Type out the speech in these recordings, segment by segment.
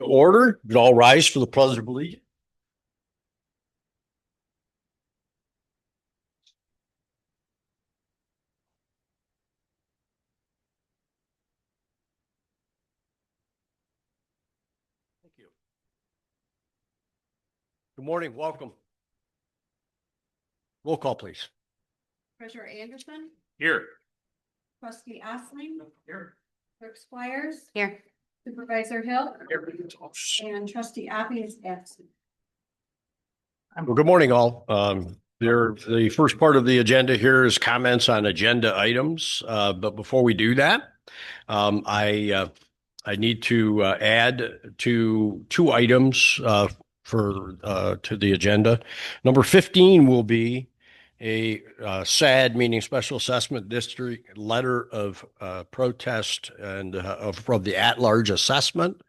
Order, would all rise for the pledge of allegiance. Thank you. Good morning, welcome. Roll call, please. Treasurer Anderson, Here. Trustee Osling, Here. Clerk Squires, Here. Supervisor Hill, and Trustee Appy is absent. Well, good morning, all. The first part of the agenda here is comments on agenda items. But before we do that, I need to add two items to the agenda. Number 15 will be a SAD, meaning Special Assessment District letter of protest and from the at-large assessment.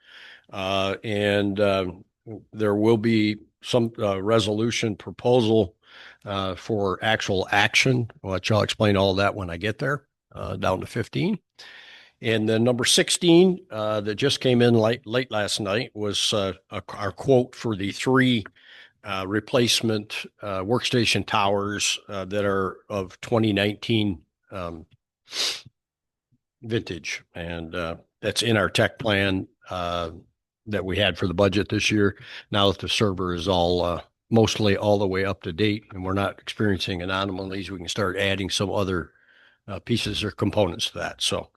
There will be some resolution proposal for actual action, which I'll explain all of that when I get there, down to 15. And then number 16 that just came in late last night was our quote for the three replacement workstation towers that are of 2019 vintage. And that's in our tech plan that we had for the budget this year. Now that the server is all mostly all the way up to date and we're not experiencing anomalies, we can start adding some other pieces or components to that. So,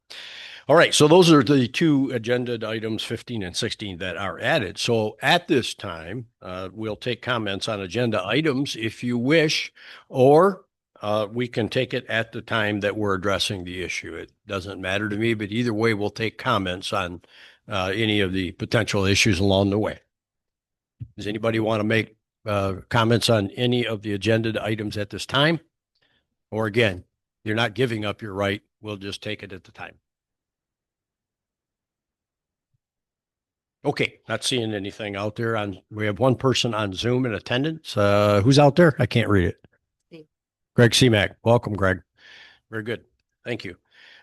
all right. So those are the two agenda items, 15 and 16, that are added. So at this time, we'll take comments on agenda items if you wish, or we can take it at the time that we're addressing the issue. It doesn't matter to me, but either way, we'll take comments on any of the potential issues along the way. Does anybody want to make comments on any of the agenda items at this time? Or again, you're not giving up your right. We'll just take it at the time. Okay, not seeing anything out there. We have one person on Zoom in attendance. Who's out there? I can't read it. Steve. Greg Seamak. Welcome, Greg. Very good. Thank you.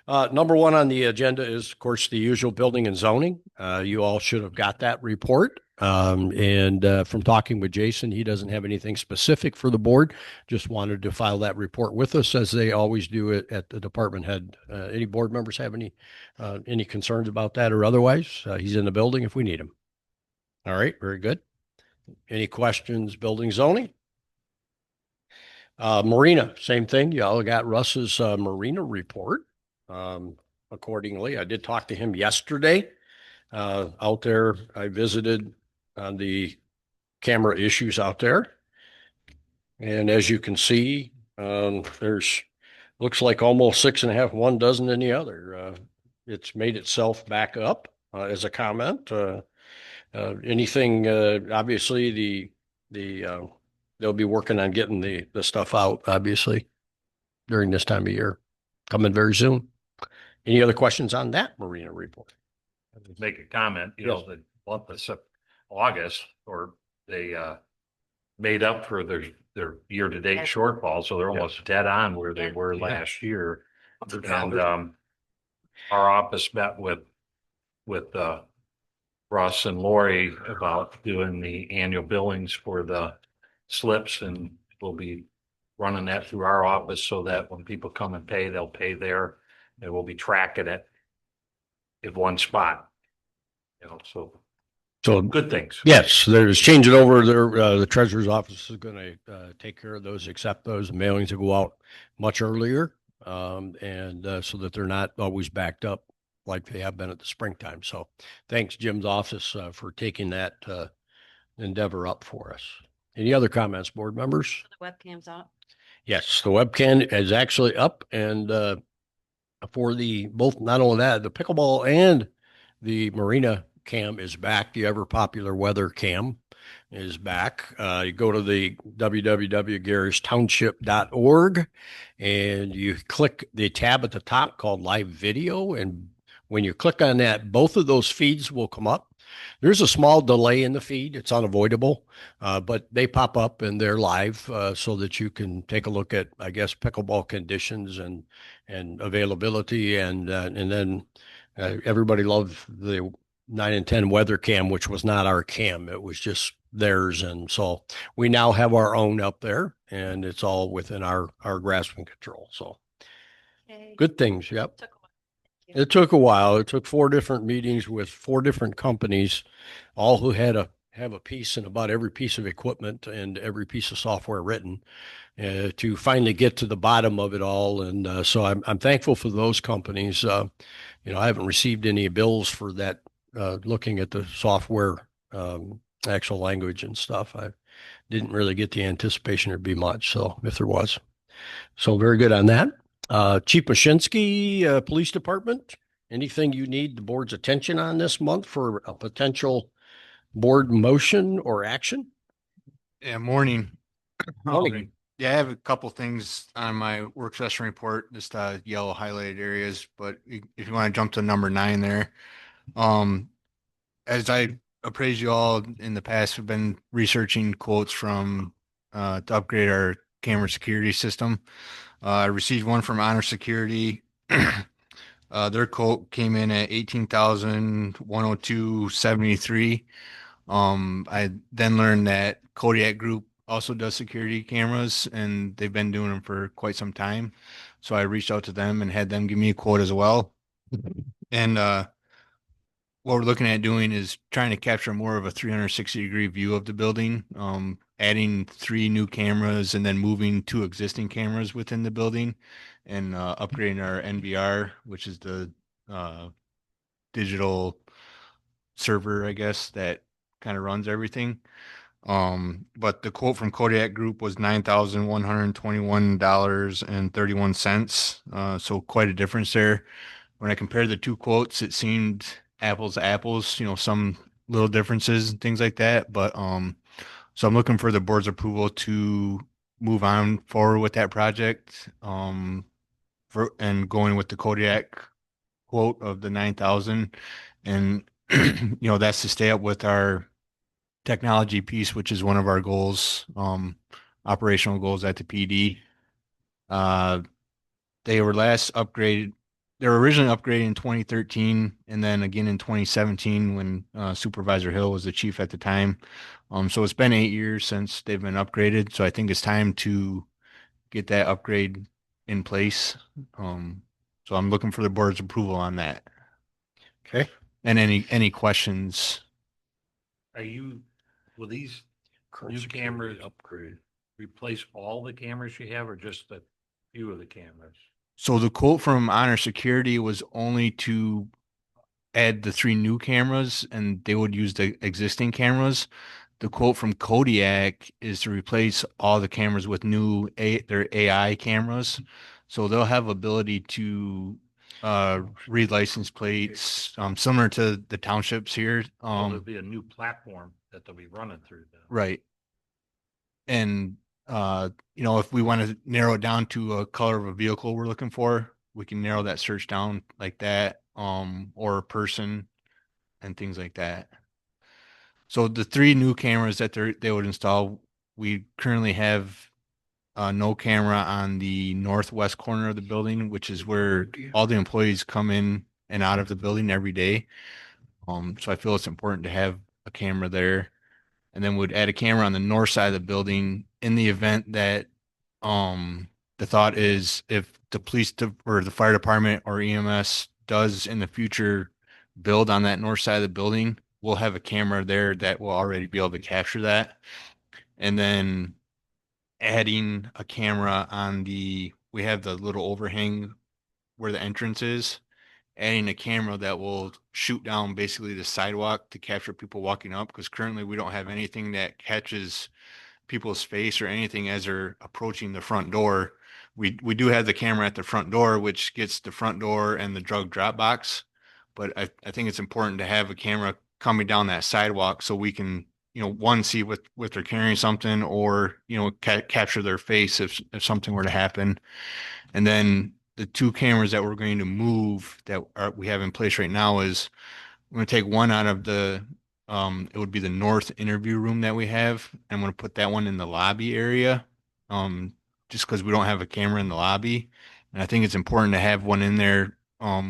Number one on the agenda is, of course, the usual building and zoning. You all should have got that report. From talking with Jason, he doesn't have anything specific for the board. Just wanted to file that report with us, as they always do it at the department head. Any board members have any concerns about that or otherwise? He's in the building if we need him. All right, very good. Any questions, building zoning? Marina, same thing. Y'all got Russ's marina report. Accordingly, I did talk to him yesterday out there. I visited on the camera issues out there. And as you can see, there's looks like almost 6.5, 1 dozen in the other. It's made itself back up as a comment. Anything, obviously they'll be working on getting the stuff out, obviously, during this time of year, coming very soon. Any other questions on that marina report? I'll just make a comment, Yes. the month of August, or they made up for their year-to-date shortfall, so they're almost dead on where they were last year. And our office met with Russ and Lori about doing the annual billings for the slips, and we'll be running that through our office so that when people come and pay, they'll pay there, and we'll be tracking it in one spot. So good things. Yes, there's changing over there. The treasurer's office is going to take care of those, accept those mailings to go out much earlier, so that they're not always backed up like they have been at the springtime. So thanks, Jim's office, for taking that endeavor up for us. Any other comments, board members? The webcam's up. Yes, the webcam is actually up, and for both, not only that, the pickleball and the marina cam is back. The ever popular weather cam is back. You go to the www.gerrishtownship.org and you click the tab at the top called live video. And when you click on that, both of those feeds will come up. There's a small delay in the feed. It's unavoidable, but they pop up and they're live so that you can take a look at, I guess, pickleball conditions and availability. And then everybody loves the 9 and 10 weather cam, which was not our cam. It was just theirs. And so we now have our own up there, and it's all within our grasp and control. So Okay. good things. Yep. Took a while. It took a while. It took 4 different meetings with 4 different companies, all who had a have a piece in about every piece of equipment and every piece of software written to finally get to the bottom of it all. And so I'm thankful for those companies. I haven't received any bills for that. Looking at the software, actual language and stuff, I didn't really get the anticipation there'd be much. So if there was, so very good on that. Chief Mashinsky, Police Department. Anything you need the board's attention on this month for a potential board motion or action? Yeah, morning. Morning. Yeah, I have a couple things on my work session report, just yellow highlighted areas, but if you want to jump to number 9 there. As I appraise you all in the past, we've been researching quotes from to upgrade our camera security system. I received one from Honor Security. Their quote came in at 18,102.73. I then learned that Kodiak Group also does security cameras, and they've been doing them for quite some time. So I reached out to them and had them give me a quote as well. And what we're looking at doing is trying to capture more of a 360-degree view of the building, adding 3 new cameras and then moving 2 existing cameras within the building, and upgrading our NVR, which is the digital server, I guess, that kind of runs everything. But the quote from Kodiak Group was $9,121.31. So quite a difference there. When I compared the 2 quotes, it seemed apples to apples, some little differences and things like that. But so I'm looking for the board's approval to move on forward with that project. And going with the Kodiak quote of the 9,000. And that's to stay up with our technology piece, which is one of our goals, operational goals at the PD. They were last upgraded. They were originally upgraded in 2013 and then again in 2017 when Supervisor Hill was the chief at the time. So it's been 8 years since they've been upgraded. So I think it's time to get that upgrade in place. So I'm looking for the board's approval on that. Okay. And any questions? Will these new cameras upgrade replace all the cameras you have or just a few of the cameras? So the quote from Honor Security was only to add the 3 new cameras, and they would use the existing cameras. The quote from Kodiak is to replace all the cameras with their AI cameras. So they'll have ability to read license plates, similar to the townships here. There'll be a new platform that they'll be running through. Right. And if we want to narrow it down to a color of a vehicle we're looking for, we can narrow that search down like that, or a person and things like that. So the 3 new cameras that they would install, we currently have no camera on the northwest corner of the building, which is where all the employees come in and out of the building every day. So I feel it's important to have a camera there. And then would add a camera on the north side of the building in the event that the thought is if the police or the fire department or EMS does in the future build on that north side of the building, we'll have a camera there that will already be able to capture that. And then adding a camera we have the little overhang where the entrance is, adding a camera that will shoot down basically the sidewalk to capture people walking up, because currently we don't have anything that catches people's face or anything as they're approaching the front door. We do have the camera at the front door, which gets the front door and the drug drop box. But I think it's important to have a camera coming down that sidewalk so we can, one, see what they're carrying something, or, capture their face if something were to happen. And then the 2 cameras that we're going to move that we have in place right now is I'm going to take one out of it would be the north interview room that we have. I'm going to put that one in the lobby area, just because we don't have a camera in the lobby. And I think it's important to have one in there, we're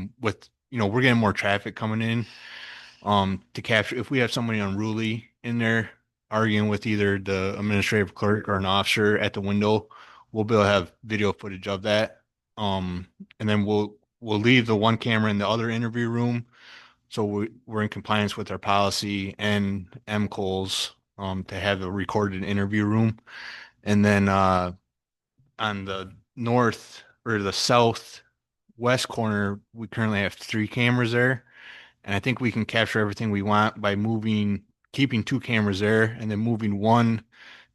getting more traffic coming in. to capture if we have somebody unruly in there arguing with either the administrative clerk or an officer at the window, we'll be able to have video footage of that. And then we'll leave the one camera in the other interview room. So we're in compliance with our policy and MCOLs to have a recorded interview room. And then on the north or the southwest corner, we currently have 3 cameras there. And I think we can capture everything we want by keeping 2 cameras there and then moving one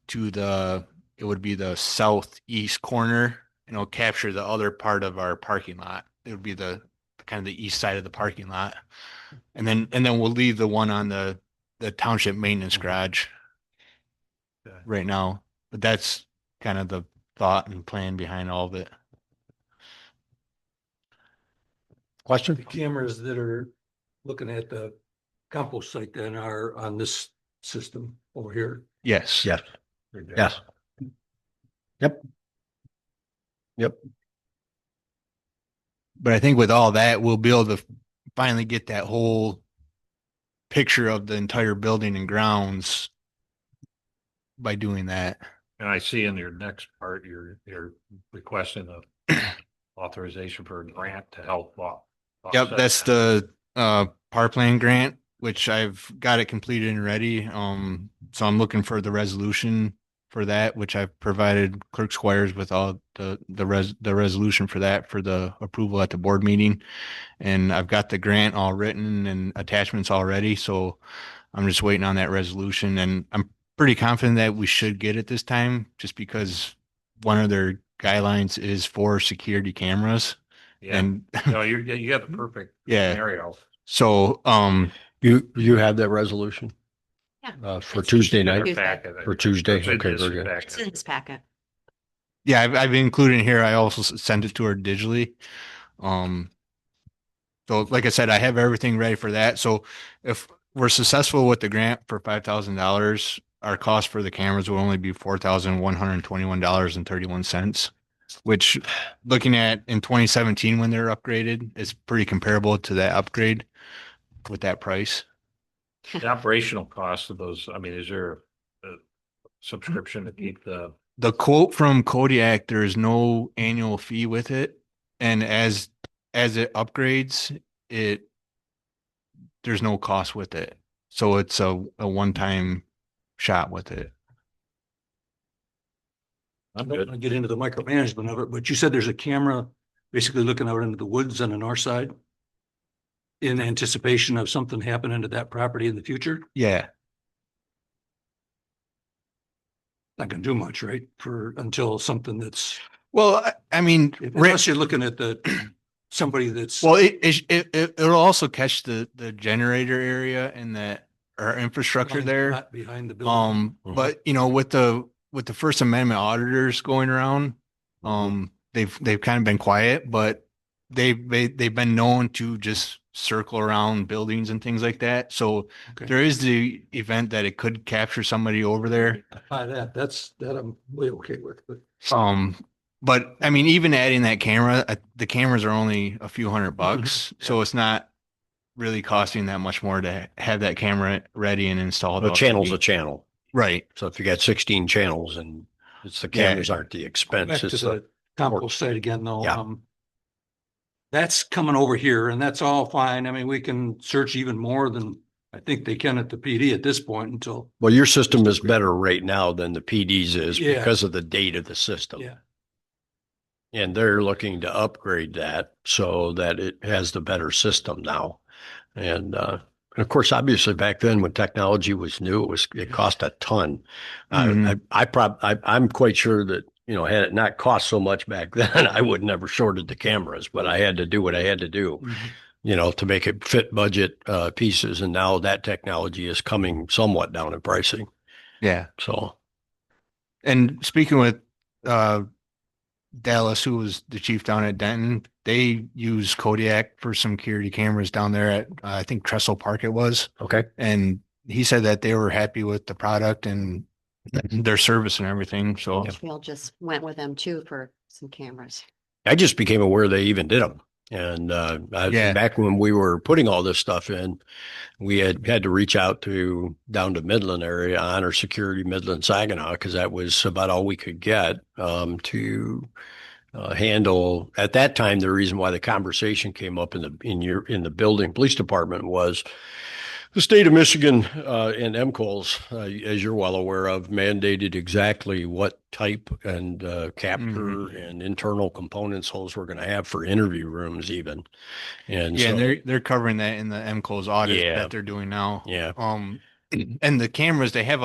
to it would be the southeast corner, and it'll capture the other part of our parking lot. It would be the kind of the east side of the parking lot. And then we'll leave the one on the township maintenance garage right now. But that's kind of the thought and plan behind all of it. Question? The cameras that are looking at the compost site then are on this system over here. Yes. Yes. Yes. Yep. Yep. But I think with all that, we'll be able to finally get that whole picture of the entire building and grounds by doing that. And I see in your next part, you're requesting a authorization for a grant to help. Yep, offset that's that. the power plan grant, which I've got it completed and ready. So I'm looking for the resolution for that, which I've provided Clerk Squires with all the resolution for that for the approval at the board meeting. And I've got the grant all written and attachments already. So I'm just waiting on that resolution, and I'm pretty confident that we should get it this time, just because one of their guidelines is for security cameras. Yeah, And no, you got the perfect yeah, scenario. so You have that resolution? Yeah. For It's Tuesday night? Tuesday. Packet. For Tuesday? It's in Okay, this very good. packet. It's in his packet. yeah, I've included in here. I also sent it to her digitally. So like I said, I have everything ready for that. So if we're successful with the grant for $5,000, our cost for the cameras will only be $4,121.31, which looking at in 2017 when they're upgraded is pretty comparable to that upgrade with that price. The operational cost of those, I mean, is there a subscription to keep The quote from Kodiak, there is no annual fee with it. And as it upgrades, there's no cost with it. So it's a one-time shot with it. I'm not gonna get into the micromanagement of it, but you said there's a camera basically looking out into the woods on the north side in anticipation of something happening to that property in the future? Yeah. Not gonna do much, right? Until something that's, Well, I mean, unless you're looking at somebody that's. well, it'll also catch the generator area and that our infrastructure there. Not behind the building. But with the First Amendment auditors going around, they've kind of been quiet, but they've been known to just circle around buildings and things like that. So Okay. there is the event that it could capture somebody over there. By that I'm way okay with, but. But I mean, even adding that camera, the cameras are only a few $100, so it's not really costing that much more to have that camera ready and installed. A channel's a channel. Right. So if you got 16 channels and the cameras aren't the expense. Back to It's the compost site again, though. Yeah. That's coming over here and that's all fine. I mean, we can search even more than I think they can at the PD at this point until. Well, your system is better right now than the PD's is Yeah. because of the date of the system. Yeah. And they're looking to upgrade that so that it has the better system now. And of course, obviously back then when technology was new, it cost a ton. Mhm. I'm quite sure that, had it not cost so much back then, I would never shorted the cameras, but I had to do what I had to do, to make it fit budget pieces. And now that technology is coming somewhat down in pricing. Yeah. So, And speaking with Dallas, who was the chief down at Denton, they use Kodiak for some security cameras down there at I think Trestle Park it was. okay. And he said that they were happy with the product and their service and everything. So Bill just went with them too for some cameras. I just became aware they even did them. And Yeah. back when we were putting all this stuff in, we had to reach out to down to Midland area, Honor Security Midland Saginaw, because that was about all we could get to handle. At that time, the reason why the conversation came up in the building police department was the state of Michigan and MCOs, as you're well aware of, mandated exactly what type and capture and internal components holes we're going to have for interview rooms, even. And Yeah, so, and they're covering that in the MCO's audit Yeah. that they're doing now. Yeah. And the cameras, they have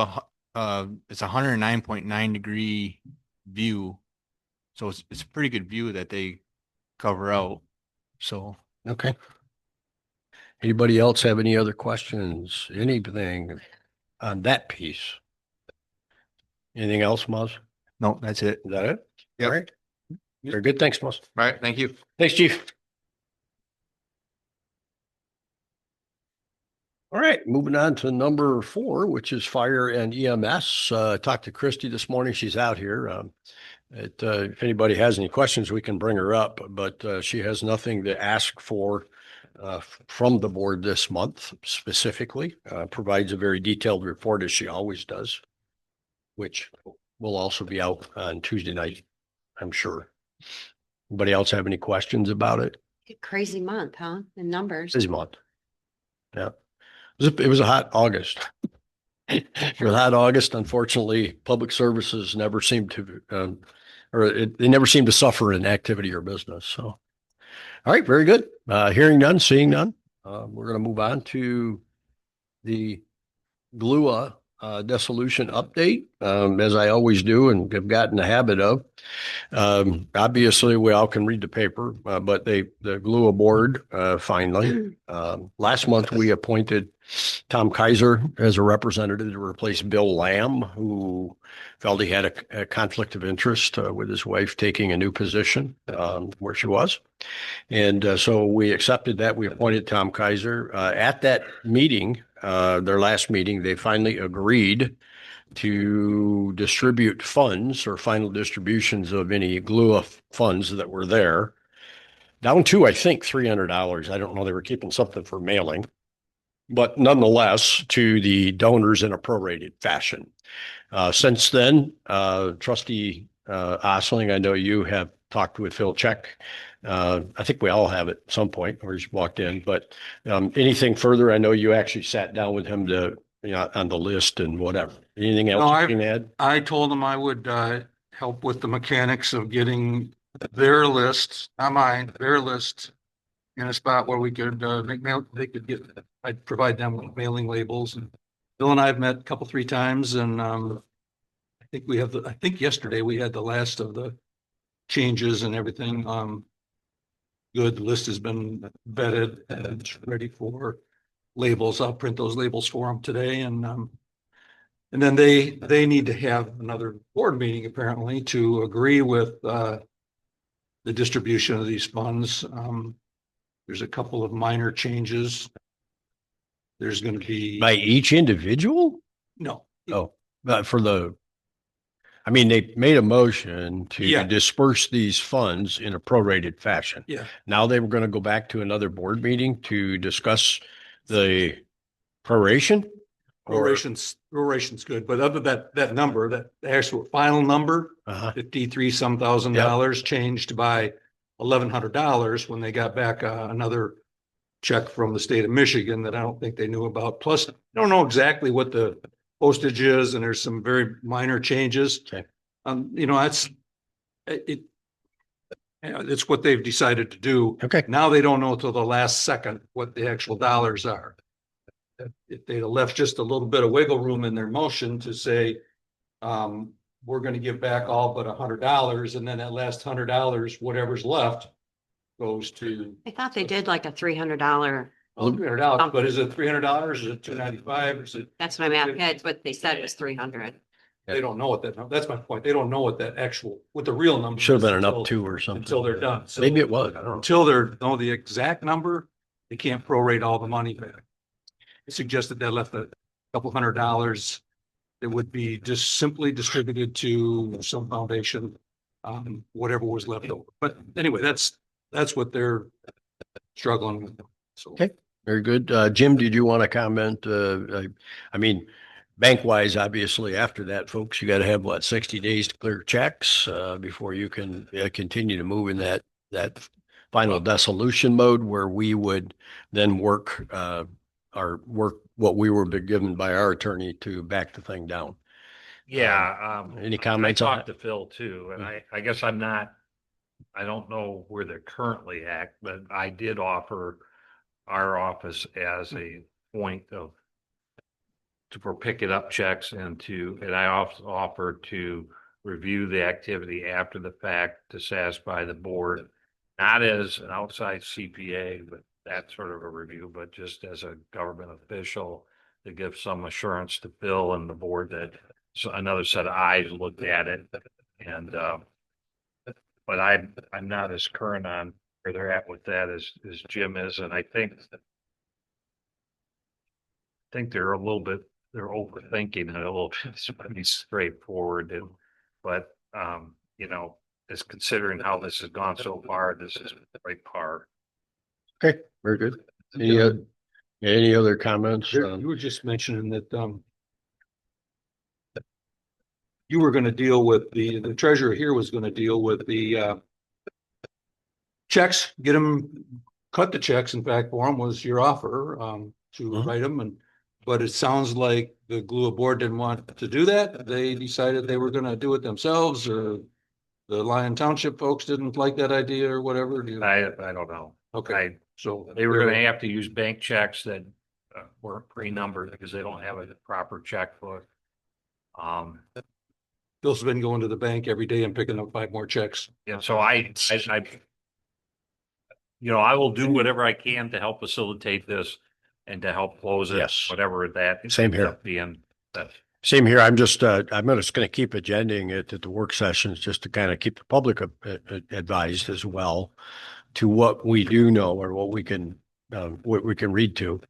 it's 109.9 degree view. So it's a pretty good view that they cover out. So Okay. Anybody else have any other questions? Anything on that piece? Anything else, Muzz? no, that's it. Is that it? Yep. All right. Very good. Thanks, Muzz. All right, thank you. Thanks, Chief. All right, moving on to number 4, which is fire and EMS. I talked to Christy this morning. She's out here. If anybody has any questions, we can bring her up, but she has nothing to ask for from the board this month specifically. Provides a very detailed report, as she always does, which will also be out on Tuesday night, I'm sure. Anybody else have any questions about it? Crazy month, huh? The numbers. This month. Yeah. It was a hot August. With hot August, unfortunately, public services never seem to, they never seem to suffer in activity or business. So, all right, very good. Hearing none, seeing none. We're going to move on to the GLUA dissolution update, as I always do and have gotten the habit of. Obviously, we all can read the paper, but the GLUA board finally, last month we appointed Tom Kaiser as a representative to replace Bill Lamb, who felt he had a conflict of interest with his wife taking a new position where she was. And so we accepted that. We appointed Tom Kaiser. At that meeting, their last meeting, they finally agreed to distribute funds or final distributions of any GLUA funds that were there, down to, I think, $300. I don't know. They were keeping something for mailing, but nonetheless, to the donors in a prorated fashion. Since then, Trustee Osling, I know you have talked with Phil Check. I think we all have at some point, or he's walked in, but anything further? I know you actually sat down with him to, on the list and whatever. Anything else No, you can add? I told them I would help with the mechanics of getting their list, not mine, their list in a spot where we could make mail, they could get, I'd provide them with mailing labels. And Bill and I have met a couple, 3 times, and I think yesterday we had the last of the changes and everything. Good. The list has been vetted and it's ready for labels. I'll print those labels for them today, and then they need to have another board meeting apparently to agree with the distribution of these funds. There's a couple of minor changes. There's going to be By each individual? no. Oh, they made a motion to Yeah. disperse these funds in a prorated fashion. Yeah. Now they were going to go back to another board meeting to discuss the proration? Proration's good, but other that number, that actual final number, Uh-huh. 53 some thousand dollars changed by $1,100 when they got back another check from the state of Michigan that I don't think they knew about. Plus, I don't know exactly what the postage is, and there's some very minor changes. Okay. It's what they've decided to do. Okay. Now they don't know till the last second what the actual dollars are. If they'd have left just a little bit of wiggle room in their motion to say, we're going to give back all but $100, and then that last $100, whatever's left, goes to I thought they did like a $300. $300. But is it $300? Is it $295? Is it? That's what I'm at. That's what they said was 300. They don't know what that's my point. They don't know what what the real number Should have is been an until- up to or something. Until they're done. So Maybe it was. I don't know. until they know the exact number, they can't prorate all the money back. It suggested they left a couple $100 that would be just simply distributed to some foundation, whatever was left over. But anyway, that's that's what they're struggling with. So. Okay. Very good. Jim, did you want to comment? I mean, bank wise, obviously, after that, folks, you got to have what, 60 days to clear checks before you can continue to move in that final dissolution mode where we would then work what we were given by our attorney to back the thing down. Yeah. Any I comments on talked that? to Phil too, and I guess I don't know where they're currently at, but I did offer our office as a point of for picking up checks and I also offered to review the activity after the fact to satisfy the board, not as an outside CPA, but that sort of a review, but just as a government official to give some assurance to Bill and the board that another set of eyes looked at it. And, but I'm not as current on where they're at with that as Jim is. And I think they're they're overthinking it a little bit. It's pretty straightforward but, you know, as considering how this has gone so far, this is right par. Okay, very good. Any other comments? You were just mentioning that, you were gonna deal with the treasurer here was gonna deal with the, checks, get them, cut the checks, in fact, for them was your offer, to Mhm. write them but it sounds like the GLUA board didn't want to do that. They decided they were gonna do it themselves, or the Lyon Township folks didn't like that idea or whatever. I don't know. Okay, so They were gonna have to use bank checks that weren't pre-numbered because they don't have a proper checkbook. Bill's been going to the bank every day and picking up 5 more checks. And so you know, I will do whatever I can to help facilitate this and to help close it, Yes. whatever that. Same here. ends up being. That Same here. I'm just going to keep agending it at the work sessions just to kind of keep the public advised as well to what we do know or what we can read to.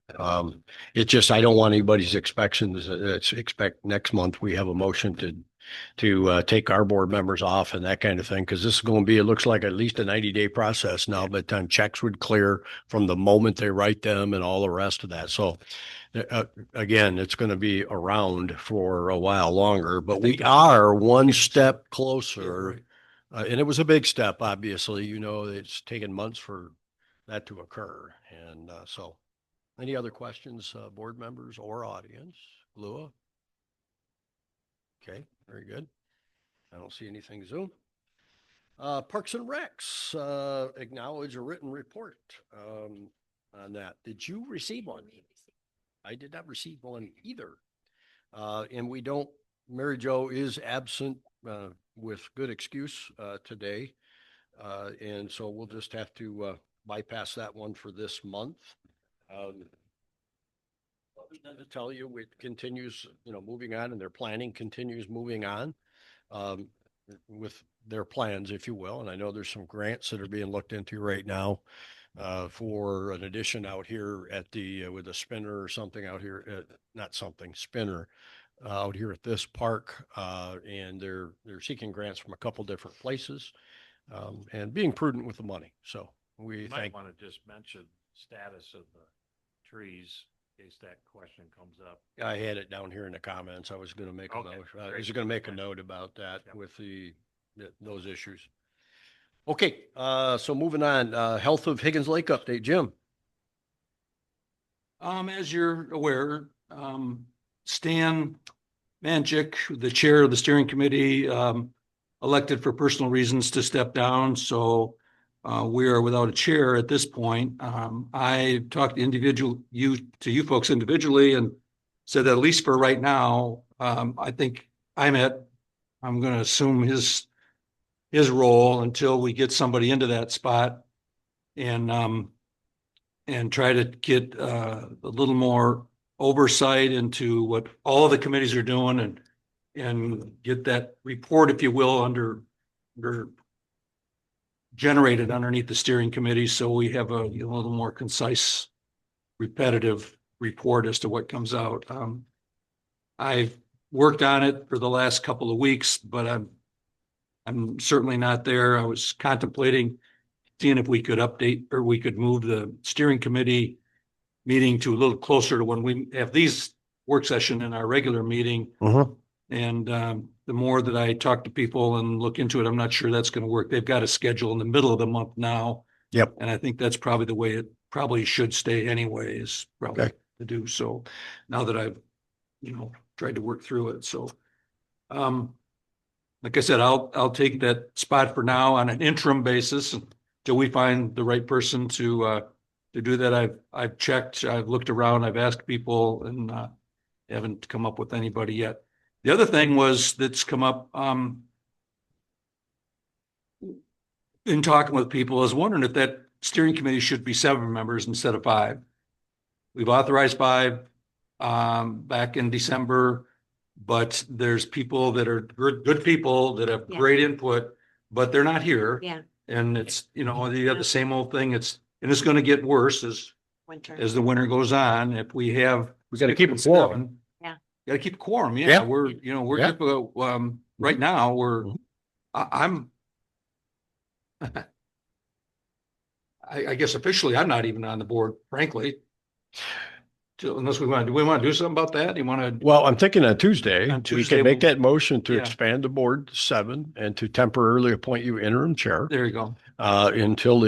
It's just, I don't want anybody's expectations. Expect next month we have a motion to take our board members off and that kind of thing. Cause this is going to be, it looks like at least a 90-day process now, by the time checks would clear from the moment they write them and all the rest of that. So again, it's going to be around for a while longer, but we are one step closer. And it was a big step, obviously, you know, it's taken months for that to occur. And so any other questions, board members or audience? Lua? Okay, very good. I don't see anything Zoom. Parks and Recs, acknowledge a written report on that. Did you receive one? I did not receive one either. And we don't, Mary Jo is absent with good excuse today. And so we'll just have to bypass that one for this month. To tell you, it continues, you know, moving on, and their planning continues moving on with their plans, if you will. And I know there's some grants that are being looked into right now for an addition out here at the with a spinner or something out here at, not something spinner out here at this park, and they're seeking grants from a couple different places and being prudent with the money. So we might want to just mention status of the trees in case that question comes up. I had it down here in the comments. I was going to make a Okay, note. I great. was going to make a note about that with those issues. Okay, so moving on, health of Higgins Lake update, Jim. As you're aware, Stan Manchik, the chair of the steering committee, elected for personal reasons to step down. So we are without a chair at this point. I talked to you folks individually and said that at least for right now, I think I'm going to assume his role until we get somebody into that spot and try to get a little more oversight into what all the committees are doing and get that report, if you will, under generated underneath the steering committee. So we have a little more concise, repetitive report as to what comes out. I've worked on it for the last couple of weeks, but I'm certainly not there. I was contemplating seeing if we could update or we could move the steering committee meeting to a little closer to when we have these work session in our regular meeting. Mhm. And the more that I talk to people and look into it, I'm not sure that's going to work. They've got a schedule in the middle of the month now. Yep. And I think that's probably the way it probably should stay anyway, is probably Okay. to do so now that I've, tried to work through it. So, like I said, I'll take that spot for now on an interim basis until we find the right person to do that. I've checked, I've looked around, I've asked people, and haven't come up with anybody yet. The other thing that's come up in talking with people is wondering if that steering committee should be 7 members instead of 5. We've authorized 5 back in December, but there's people that are good people that have Yeah. great input, but they're not here. Yeah, And it's, you have the same old thing. It's going to get worse winter. as the winter goes on. If we have. We got to keep it 7, flowing. Yeah. Got to keep a quorum. Yeah, Yeah. we're Yeah. difficult. Right now Mhm. I'm I guess officially I'm not even on the board, frankly. Unless we want to do something about that? You want to? Well, I'm thinking on Tuesday, On we Tuesday, can make we'll- that motion to Yeah. expand the board to 7 and to temporarily appoint you interim chair There you go. until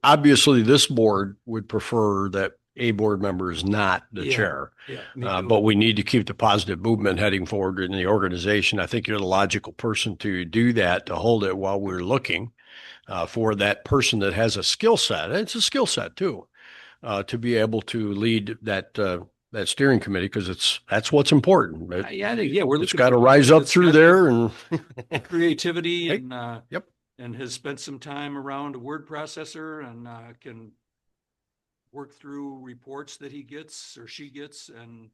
obviously this board would prefer that a board member is not the Yeah. chair. Yeah. But we need to keep the positive movement heading forward in the organization. I think you're the logical person to do that, to hold it while we're looking for that person that has a skill set. It's a skill set too, to be able to lead that steering committee, because that's what's important. Yeah, I think, we're It's looking got to for rise somebody up that's through got there and the creativity Hey. and Yep. and has spent some time around a word processor and can work through reports that he gets or she gets and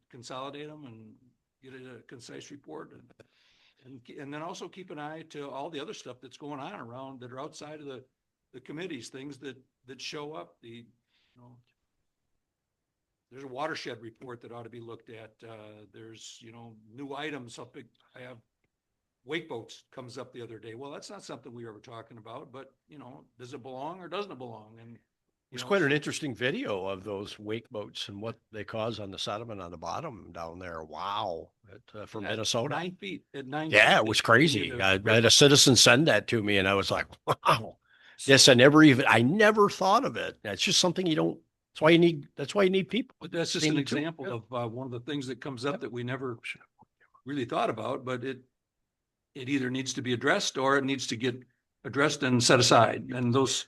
consolidate them and get a concise report and then also keep an eye to all the other stuff that's going on around that are outside of the committees, things that show up. There's a watershed report that ought to be looked at. There's, new items up. I have wake boats comes up the other day. Well, that's not something we were ever talking about, but does it belong or doesn't it belong? And it was quite an interesting video of those wake boats and what they cause on the sediment on the bottom down there. Wow. From Minnesota. 9 feet at 9. Yeah, it was crazy. I had a citizen send that to me and I was like, wow. Yes, I never thought of it. That's just something that's why you need people. But that's just They an need to, example yeah. of one of the things that comes up that we never really thought about, but it either needs to be addressed or it needs to get addressed and set aside. And those.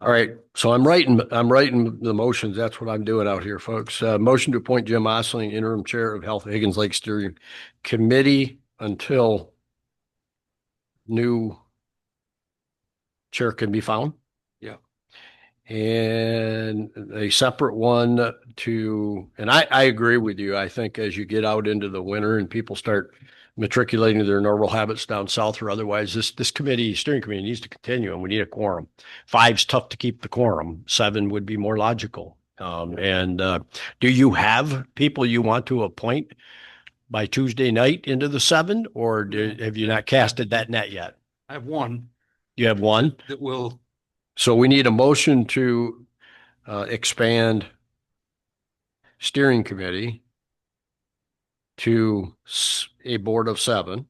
All right, so I'm writing the motions. That's what I'm doing out here, folks. Motion to appoint Jim Osling interim chair of Health Higgins Lake Steering Committee until new chair can be found. Yeah. And a separate one and I agree with you. I think as you get out into the winter and people start matriculating their normal habits down south or otherwise, this steering committee needs to continue and we need a quorum. 5's tough to keep the quorum. 7 would be more logical. Do you have people you want to appoint by Tuesday night into the 7, or have you not casted that net yet? I have one You have one? that will. So we need a motion to expand steering committee to a board of 7.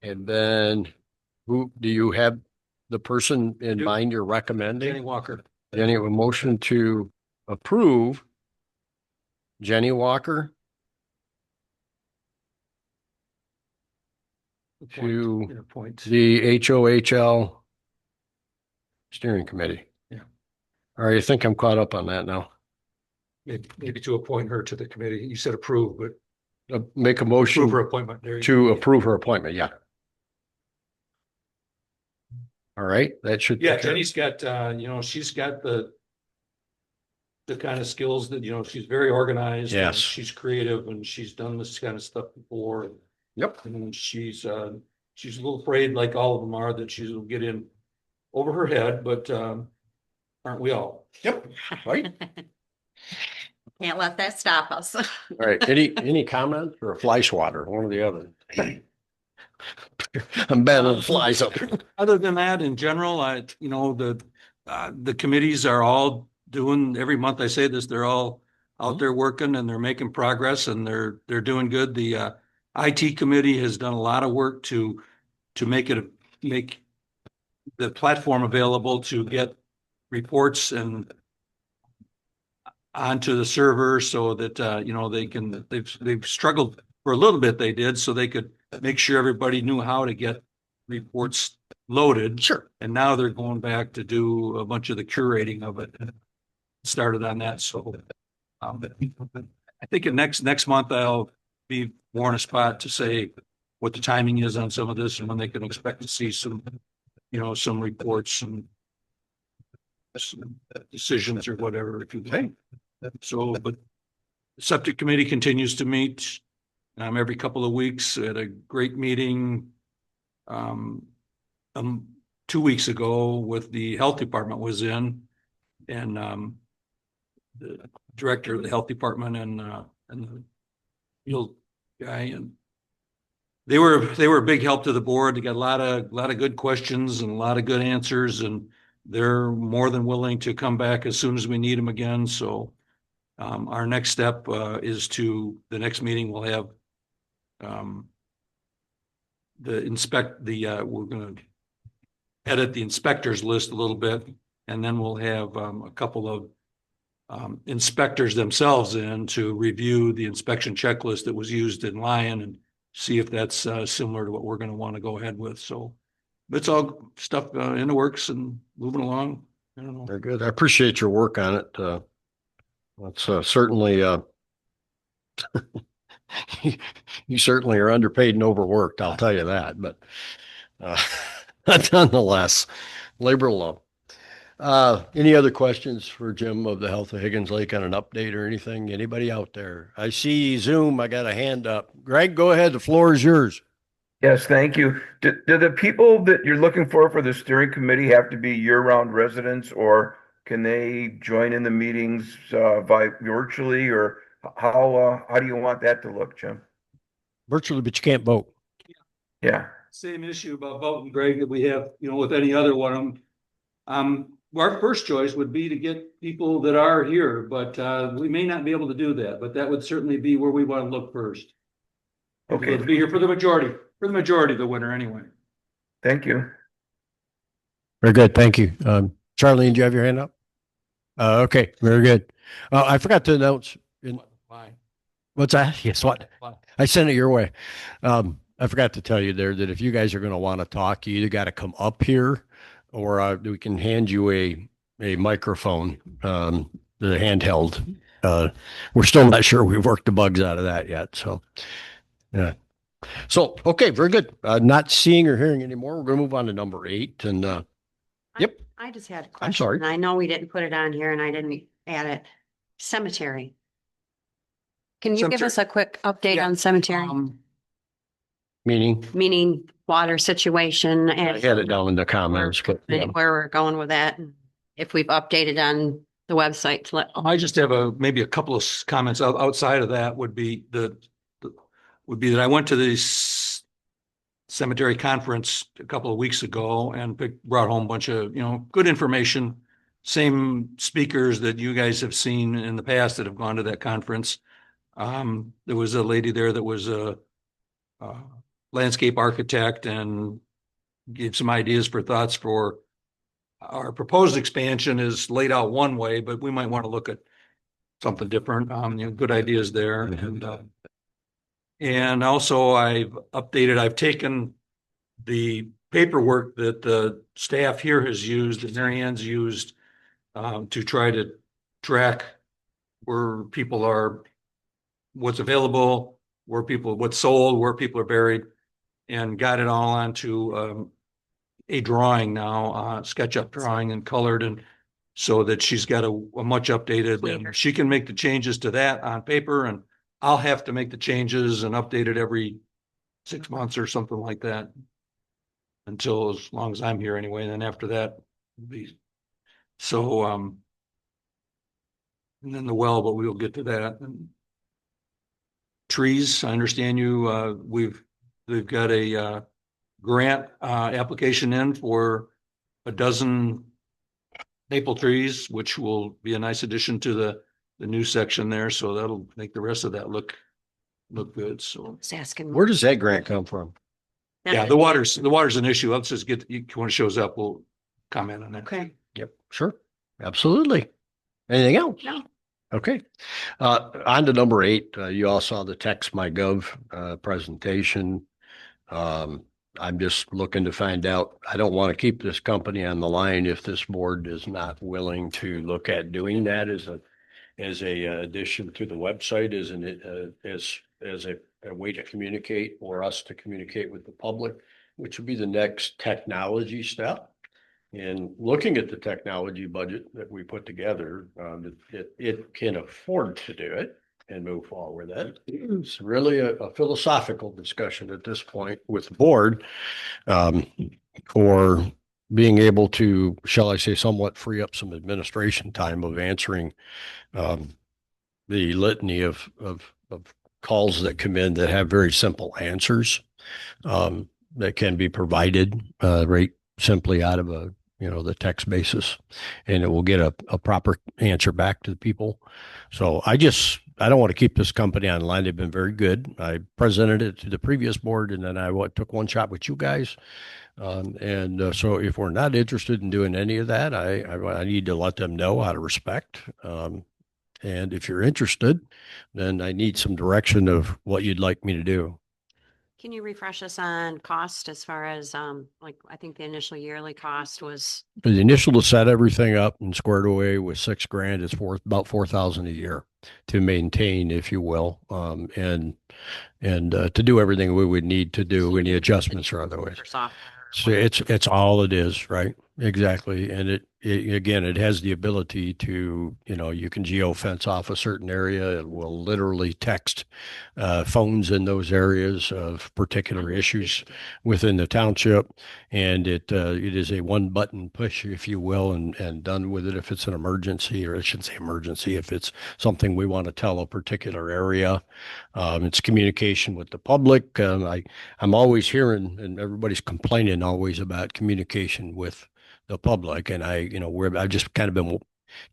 And then who do you have the person in do. mind you're Jenny recommending? Walker. Jenny, a motion to approve Jenny Walker Appoint. the HOHL steering committee. Yeah. All right, I think I'm caught up on that now. Maybe to appoint her to the committee. You said approve, but Make a approve motion her appointment. There you to go. approve her appointment. Yeah. All right, that should. Yeah, Jenny's got, she's got the kind of skills that, she's very organized. and Yes. She's creative and she's done this kind of stuff before. Yep. And she's a little afraid, like all of them are, that she'll get in over her head, but, aren't we all? Yep. Right. Can't let that stop us. All right. Any comments or a fly swatter, one or the other? I'm battling flies up. Other than that, in general, the committees are all doing, every month I say this, they're all out there working and they're making progress and they're doing good. The IT committee has done a lot of work to make the platform available to get reports and onto the server so that, they've struggled for a little bit, they did, so they could make sure everybody knew how to get reports loaded. Sure. And now they're going back to do a bunch of the curating of it. Started on that, so I think in next month I'll be more in a spot to say what the timing is on some of this and when they can expect to see some reports and some decisions or whatever, if you like. So, but the septic committee continues to meet every couple of weeks. We had a great meeting 2 weeks ago with the health department was in, and the director of the health department and the field guy, and they were a big help to the board. They got a lot of good questions and a lot of good answers, and they're more than willing to come back as soon as we need them again. So our next step is the next meeting we'll have we're going to edit the inspectors list a little bit, and then we'll have a couple of inspectors themselves in to review the inspection checklist that was used in Lyon and see if that's similar to what we're going to want to go ahead with. So it's all stuff in the works and moving along. I don't know. Very good. I appreciate your work on it. That's certainly you certainly are underpaid and overworked. I'll tell you that. But nonetheless, labor law. Any other questions for Jim of the Health of Higgins Lake on an update or anything? Anybody out there? I see Zoom. I got a hand up. Greg, go ahead. The floor is yours. Yes, thank you. Do the people that you're looking for the steering committee have to be year-round residents, or can they join in the meetings by virtually, or how do you want that to look, Jim? Virtually, but you can't vote. Yeah. Same issue about voting, Greg, that we have, with any other one of them. Our first choice would be to get people that are here, but we may not be able to do that, but that would certainly be where we want to look first. Okay. To be here for the majority of the winter anyway. Thank you. Very good. Thank you. Charlene, do you have your hand up? Okay. Very good. I forgot to announce. Why? What's that? Yes. What? I sent it your way. I forgot to tell you there that if you guys are going to want to talk, you either got to come up here or we can hand you a microphone, the handheld. We're still not sure we've worked the bugs out of that yet. So, yeah. So, okay, very good. Not seeing or hearing anymore. We're going to move on to number 8. And yep. I just had a question. I'm sorry. And I know we didn't put it on here and I didn't add it. Cemetery. Can you give Cemetery. us a quick update Yeah. on cemetery? Meaning, Meaning water situation I and had it down in the comments, but yeah. where we're going with that. And if we've updated on the website to let. I just have maybe a couple of comments outside of that would be that I went to this cemetery conference a couple of weeks ago and brought home a bunch of, good information. Same speakers that you guys have seen in the past that have gone to that conference. There was a lady there that was a landscape architect and gave some ideas for thoughts for our proposed expansion is laid out one way, but we might want to look at something different. Good ideas there. And also I've taken the paperwork that the staff here has used and Mary Ann's used to try to track where people are, what's available, what's sold, where people are buried, and got it all onto a drawing now, SketchUp drawing and colored, and so that she's got a much updated, and she can make the changes to that on paper, and I'll have to make the changes and update it every 6 months or something like that. Until as long as I'm here anyway, and then after that it'll be so and then the well, but we'll get to that. And trees, I understand you, we've got a grant application in for a dozen maple trees, which will be a nice addition to the new section there. So that'll make the rest of that look good. So, Just asking. Where does that grant come from? yeah, the water's an issue. Let's just get, when it shows up, we'll comment on that. Okay. Yep, sure. Absolutely. Anything else? No. Okay. On to number 8, you all saw the Text My Gov presentation. I'm just looking to find out, I don't want to keep this company on the line if this board is not willing to look at doing that as a addition to the website, as a way to communicate, or us to communicate with the public, which would be the next technology step. And looking at the technology budget that we put together, it can afford to do it and move forward with it. It's really a philosophical discussion at this point with the board, for being able to, shall I say, somewhat free up some administration time of answering the litany of calls that come in that have very simple answers that can be provided right simply out of the text basis, and it will get a proper answer back to the people. So I don't want to keep this company online. They've been very good. I presented it to the previous board, and then I took one shot with you guys. So if we're not interested in doing any of that, I need to let them know out of respect. And if you're interested, then I need some direction of what you'd like me to do. Can you refresh us on cost as far as, like, I think the initial yearly cost was, The initial to set everything up and squared away with $6,000 is about $4,000 a year to maintain, if you will, and to do everything we would need to do, any adjustments or otherwise. for software? So it's all it is, right? Exactly. And it again, it has the ability to, you can geofence off a certain area. It will literally text phones in those areas of particular issues within the township. And it is a one button push, if you will, and done with it if it's an emergency, or I shouldn't say emergency, if it's something we want to tell a particular area. It's communication with the public. I'm always hearing, and everybody's complaining always about communication with the public. And I've just kind of been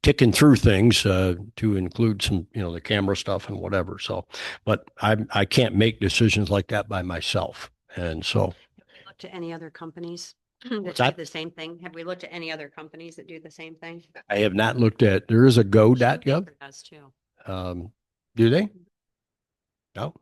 ticking through things to include some, the camera stuff and whatever. So, but I can't make decisions like that by myself. And so, Looked at any other companies that do that? the same thing? Have we looked at any other companies that do the same thing? I have not looked at, there is a go.gov. Paper does too. Do they? No,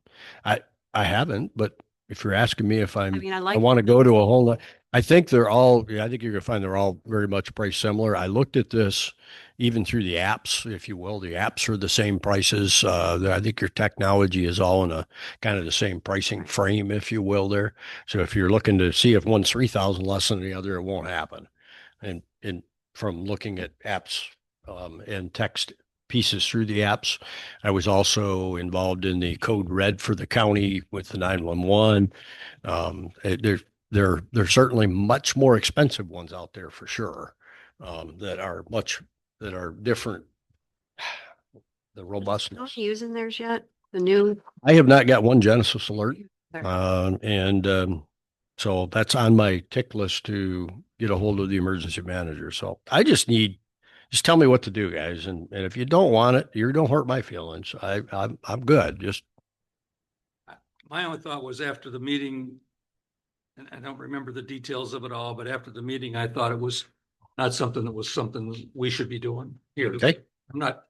I haven't, but if you're asking me if I mean, I I want to go to a whole lot, I think they're all, I think you're gonna find they're all very much priced similar. I looked at this even through the apps, if you will. The apps are the same prices. I think your technology is all in a kind of the same pricing frame, if you will, there. So if you're looking to see if one's 3,000 less than the other, it won't happen. And from looking at apps and text pieces through the apps, I was also involved in the code red for the county with the 911. There's certainly much more expensive ones out there for sure, that are different. The robustness. Not using theirs yet? The new? I have not got one Genesis alert. There. So that's on my tick list to get a hold of the emergency manager. So I just tell me what to do, guys. And if you don't want it, you don't hurt my feelings. I'm good. Just My only thought was after the meeting, and I don't remember the details of it all, but after the meeting, I thought it was not something that was something we should be doing here. okay. I'm not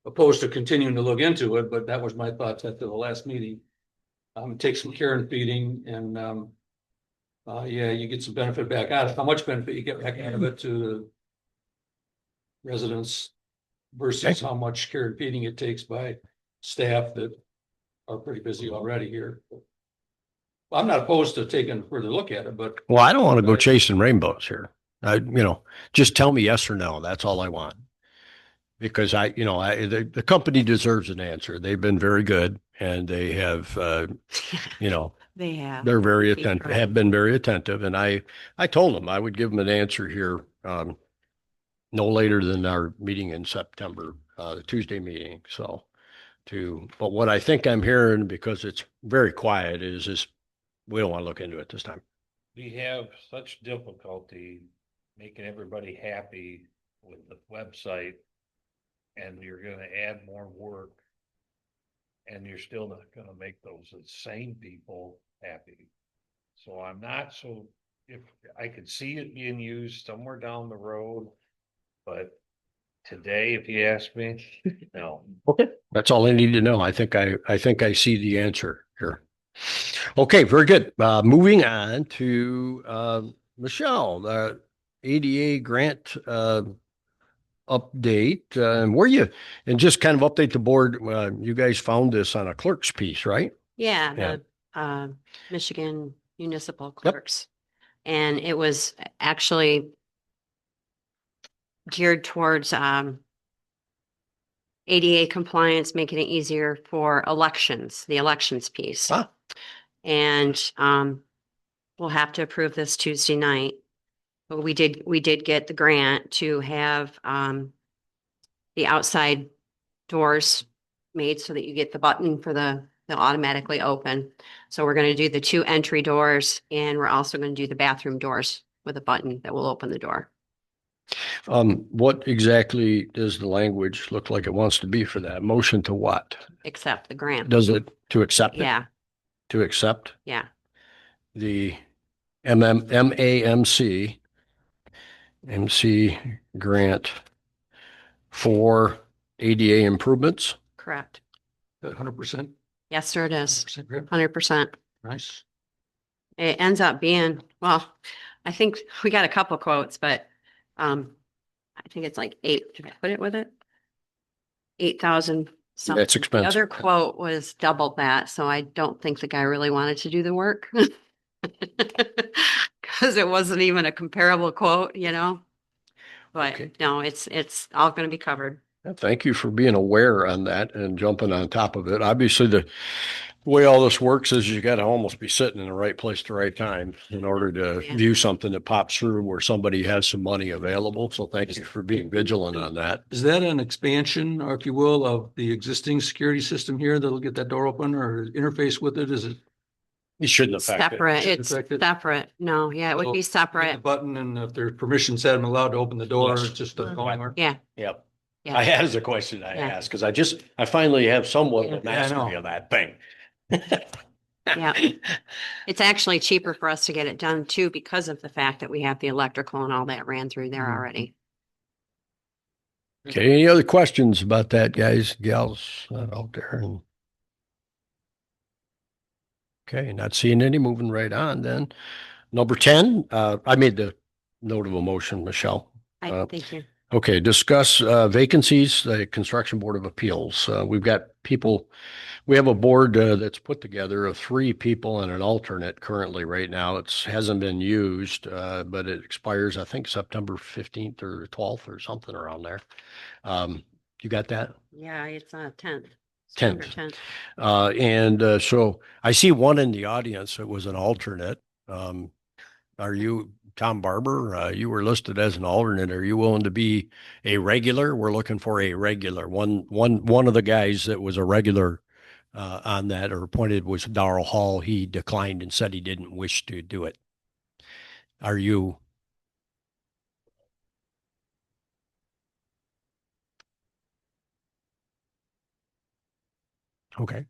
opposed to continuing to look into it, but that was my thoughts after the last meeting. Take some care and feeding, and yeah, you get some benefit back out of how much benefit you get back out of it to the residents versus how much care and feeding it takes by staff that are pretty busy already here. I'm not opposed to taking a further look at it, but Well, I don't want to go chasing rainbows here. Just tell me yes or no. That's all I want. Because the company deserves an answer. They've been very good, and they have, They have. they're very Keep attentive, trying. have been very attentive. And I told them I would give them an answer here, no later than our meeting in September, the Tuesday meeting. So but what I think I'm hearing, because it's very quiet, is we don't want to look into it this time. we have such difficulty making everybody happy with the website. And you're gonna add more work. And you're still not gonna make those same people happy. So I'm not so, if I could see it being used somewhere down the road. But today, if you ask me, no. Okay. That's all I need to know. I think I see the answer here. Okay, very good. Moving on to Michelle, the ADA grant update. And just kind of update the board. You guys found this on a clerk's piece, right? Yeah, Yeah. the Michigan municipal Yep. clerks. And it was actually geared towards ADA compliance, making it easier for elections, the elections piece. Ah. And we'll have to approve this Tuesday night. But we did get the grant to have the outside doors made so that you get the button for they'll automatically open. So we're going to do the 2 entry doors, and we're also going to do the bathroom doors with a button that will open the door. What exactly does the language look like it wants to be for that? Motion to what? Accept the grant. Does it to accept it? Yeah, To accept yeah, the MAMC MC grant for ADA improvements? correct. 100%. Yes, sir, it is. 100% grant. 100%. Nice. It ends up being, well, I think we got a couple quotes, but I think it's like 8, did I put it with it? 8,000 something. That's expensive. The other quote was double that, so I don't think the guy really wanted to do the work. Because it wasn't even a comparable quote, you know? But Okay. no, it's all going to be covered. Thank you for being aware on that and jumping on top of it. Obviously, the way all this works is you got to almost be sitting in the right place at the right time in order to Yeah. view something that pops through where somebody has some money available. So thank you for being vigilant on that. Is that an expansion, or if you will, of the existing security system here that'll get that door open or interface with it? Is it You shouldn't affect it. Separate, Shouldn't it's affect it? separate. No, yeah, it would So, be hit the separate. button, and if there's permission set, I'm allowed to open the door? Yes. It just doesn't go anywhere? Yeah, Yep. yeah. I had as a question I Yeah. asked because I finally have somewhat of a Yeah, I know. mastery of that thing. Yeah. It's actually cheaper for us to get it done too, because of the fact that we have the electrical and all that ran through there Mhm. already. Okay, any other questions about that, guys, gals out there? Okay, not seeing any, moving right on then. Number 10, I made the note of a motion, Michelle. Thank you. Okay, discuss vacancies, the Construction Board of Appeals. We've got people, we have a board that's put together of 3 people and an alternate currently right now. It hasn't been used, but it expires, I think, September 15th or 12th or something around there. You got that? Yeah, it's 10th. 10th. September 10th. So I see one in the audience that was an alternate. Are you Tom Barber? You were listed as an alternate. Are you willing to be a regular? We're looking for a regular. One of the guys that was a regular on that or appointed was Darrell Hall. He declined and said he didn't wish to do it. Are you? Okay.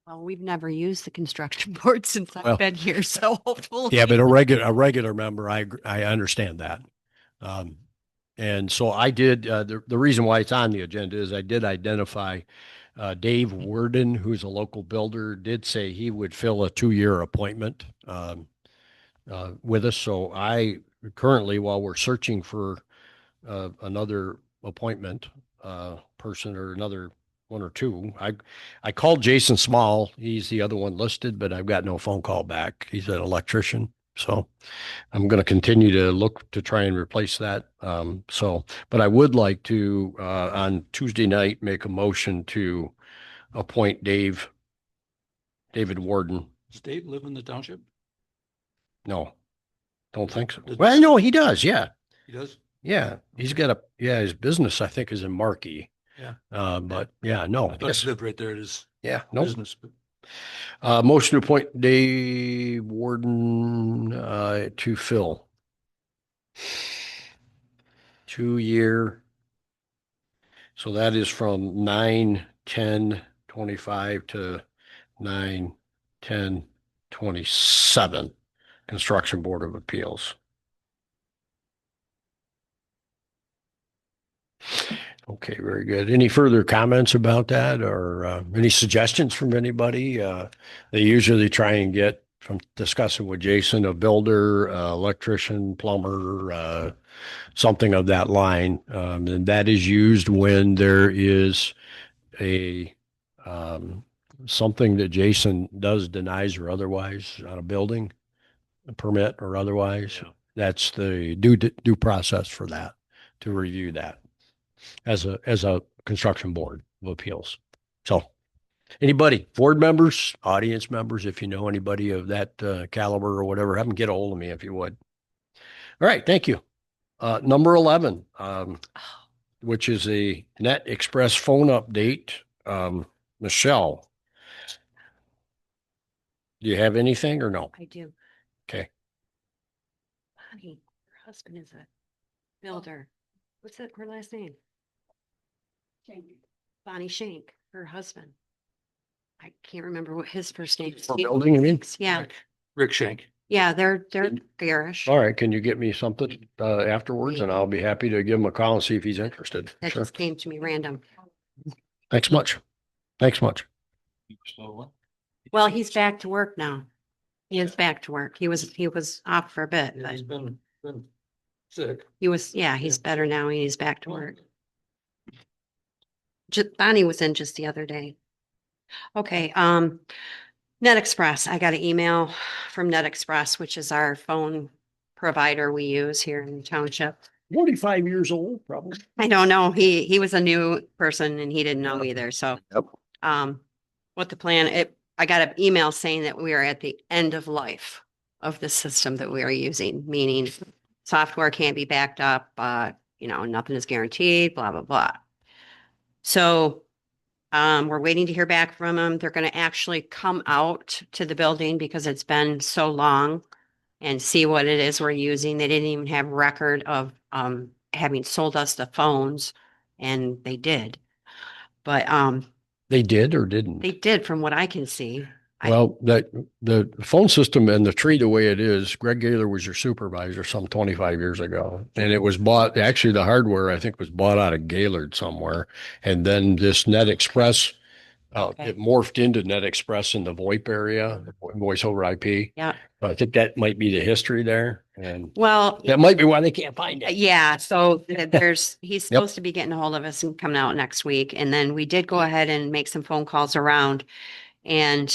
Well, we've never used the construction board since Well, I've been here, so hopefully. Yeah, but a regular member, I understand that. And so I did, the reason why it's on the agenda is I did identify Dave Worden, who's a local builder, did say he would fill a 2-year appointment with us. So I currently, while we're searching for another appointment person or another one or two, I called Jason Small. He's the other one listed, but I've got no phone call back. He's an electrician. So I'm going to continue to look to try and replace that. But I would like to, on Tuesday night, make a motion to appoint David Worden. Does Dave live in the township? No, don't think so. Well, no, he does. Yeah. He does? Yeah. He's got his business, I think, is in Markey. Yeah. But yeah, no. I thought he lived right there at his Yeah. No. business. But Motion to appoint Dave Warden, to fill. 2 year. So that is from 9/10/25 to 9/10/27. Construction Board of Appeals. Okay, very good. Any further comments about that or any suggestions from anybody? They usually try and get from discussing with Jason, a builder, electrician, plumber, something of that line. And that is used when there is a something that Jason does, denies or otherwise on a building, a permit or otherwise. Yeah. That's the due process for that, to review that as a construction board of appeals. So anybody, board members, audience members, if you know anybody of that caliber or whatever, have them get a hold of me if you would. All right, thank you. Number 11, which is a Net Express phone update. Michelle, do you have anything or no? I do. Okay. Bonnie, her husband is a builder. What's her last name? Bonnie Shank, her husband. I can't remember what his first name is. For building, you mean? Yeah, Rick Shank. yeah, they're garish. All right, can you get me something afterwards and I'll be happy to give him a call and see if he's interested. That Sure. just came to me random. Thanks much. Thanks much. Well, he's back to work now. He is back to work. He was off for a bit, Yeah, but he's been sick. he's better now and he's back to work. Bonnie was in just the other day. Okay, Net Express. I got an email from Net Express, which is our phone provider we use here in the township. 45 years old, probably. I don't know. He was a new person and he didn't know either. So, Yep. what the plan, I got an email saying that we are at the end of life of the system that we are using, meaning software can't be backed up, nothing is guaranteed, blah, blah, blah. So, we're waiting to hear back from them. They're going to actually come out to the building because it's been so long and see what it is we're using. They didn't even have record of having sold us the phones, and they did. But They did or didn't? they did from what I can see. Well, the phone system and the tree the way it is, Greg Gaylor was your supervisor some 25 years ago. And it was bought, actually the hardware I think was bought out of Gaylord somewhere. And then this Net Express, Okay. it morphed into Net Express in the VoIP area, voice over IP. Yeah. I think that might be the history there. And Well, that might be why they can't find it. yeah, so he's supposed to be getting a hold of us and coming out next week. And then we did go ahead and make some phone calls around. And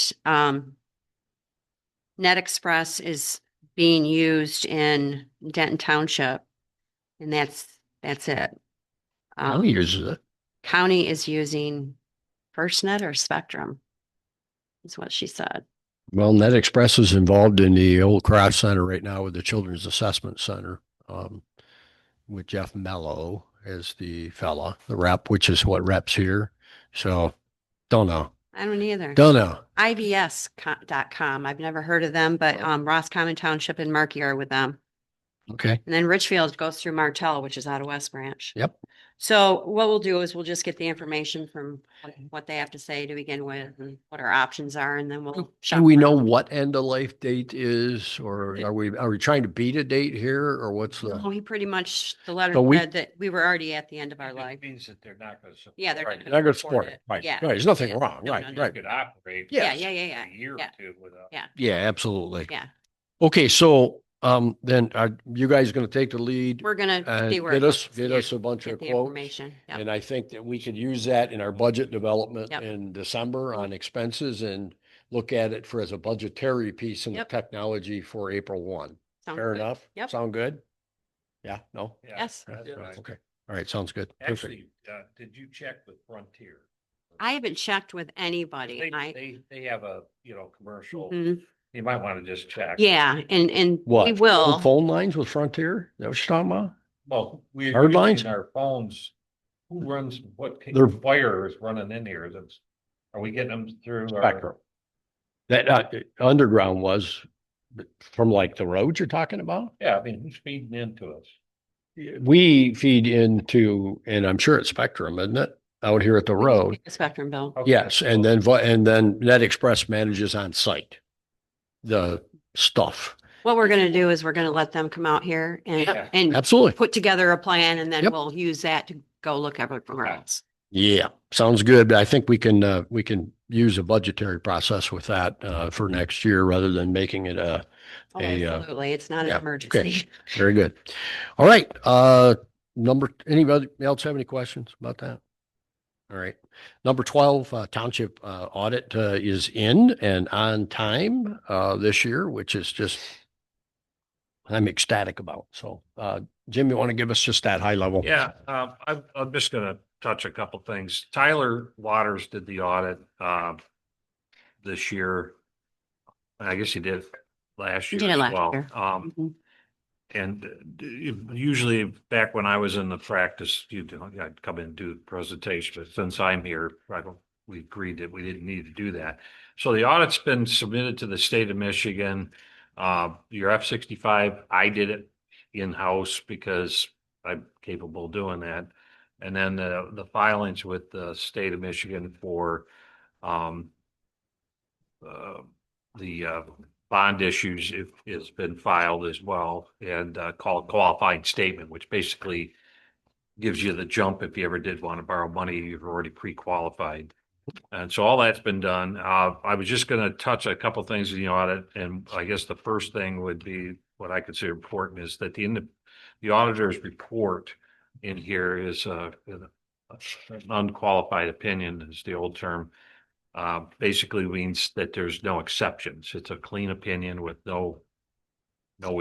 Net Express is being used in Denton Township. And that's it. How he uses it. County is using FirstNet or Spectrum, is what she said. Well, Net Express is involved in the old Cross Center right now with the Children's Assessment Center, with Jeff Mello as the fella, the rep, which is what reps here. So don't know. I don't either. Don't know. IVS.com. I've never heard of them, but Roscommon Township and Markey are with them. Okay. And then Richfield goes through Martell, which is out of West Branch. Yep. So what we'll do is we'll just get the information from what they have to say to begin with and what our options are, and then we'll. Do shop we know around. what end of life date is, or are we trying to beat a date here, or what's No, the? he pretty much, the letter So we- said that we were already at the end of our life. Means that they're not gonna support. Yeah, they're Right. not Not gonna support it. Right. Yeah. Right. There's nothing Yeah. wrong. No, Right. no, You no. Right. could operate. Yeah, Yes. yeah. A year or Yeah. two without. Yeah. Yeah, absolutely. Yeah. Okay, so then are you guys going to take the lead? We're gonna And see where. get it us goes. a bunch Get of the quotes. information. Yep. And I think that we could use that in our budget development Yep. in December on expenses and look at it for as a budgetary piece in the Yep. technology for April 1. Sounds Fair good. enough? Yep. Sound good? Yeah, no? Yeah, Yes. that's Yeah, fine. okay. All right, sounds good. Perfect. Actually, did you check with Frontier? I haven't checked with anybody. They have a, commercial. Mhm. You might want to just check. Yeah, and What? we will. Phone lines with Frontier? Is that what you're talking about? Well, we're Hard lines? using our phones. Who runs, what They're- wire is running in here? Are we getting them through our? Spectrum. That underground was from like the roads you're talking about? Yeah, I mean, who's feeding into us? We feed into, and I'm sure it's Spectrum, isn't it? Out here at the road. The Spectrum bill. Okay. Yes, and then Net Express manages on site the stuff. What we're gonna do is we're gonna let them come out here Yeah. and Absolutely. put together a plan and then Yep. we'll use that to go look everywhere else. Yeah, sounds good. But I think we can use a budgetary process with that for next year rather than making it Oh, a absolutely. It's not an yeah, okay. emergency. Very good. All right. Anybody else have any questions about that? All right. Number 12, township audit is in and on time this year, which is just I'm ecstatic about. So, Jim, you want to give us just that high level? Yeah, I'm just gonna touch a couple things. Tyler Waters did the audit this year. I guess he did last He year did it as last well. year. Mhm. And usually back when I was in the practice, I'd come in and do the presentation, but since I'm here, we agreed that we didn't need to do that. So the audit's been submitted to the state of Michigan. Your F-65, I did it in-house because I'm capable of doing that. And then the filings with the state of Michigan for the bond issues has been filed as well, and called qualifying statement, which basically gives you the jump if you ever did want to borrow money, you've already pre-qualified. And so all that's been done. I was just going to touch a couple things in the audit, and I guess the first thing would be what I consider important is that the auditor's report in here is an unqualified opinion, is the old term. Basically means that there's no exceptions. It's a clean opinion with no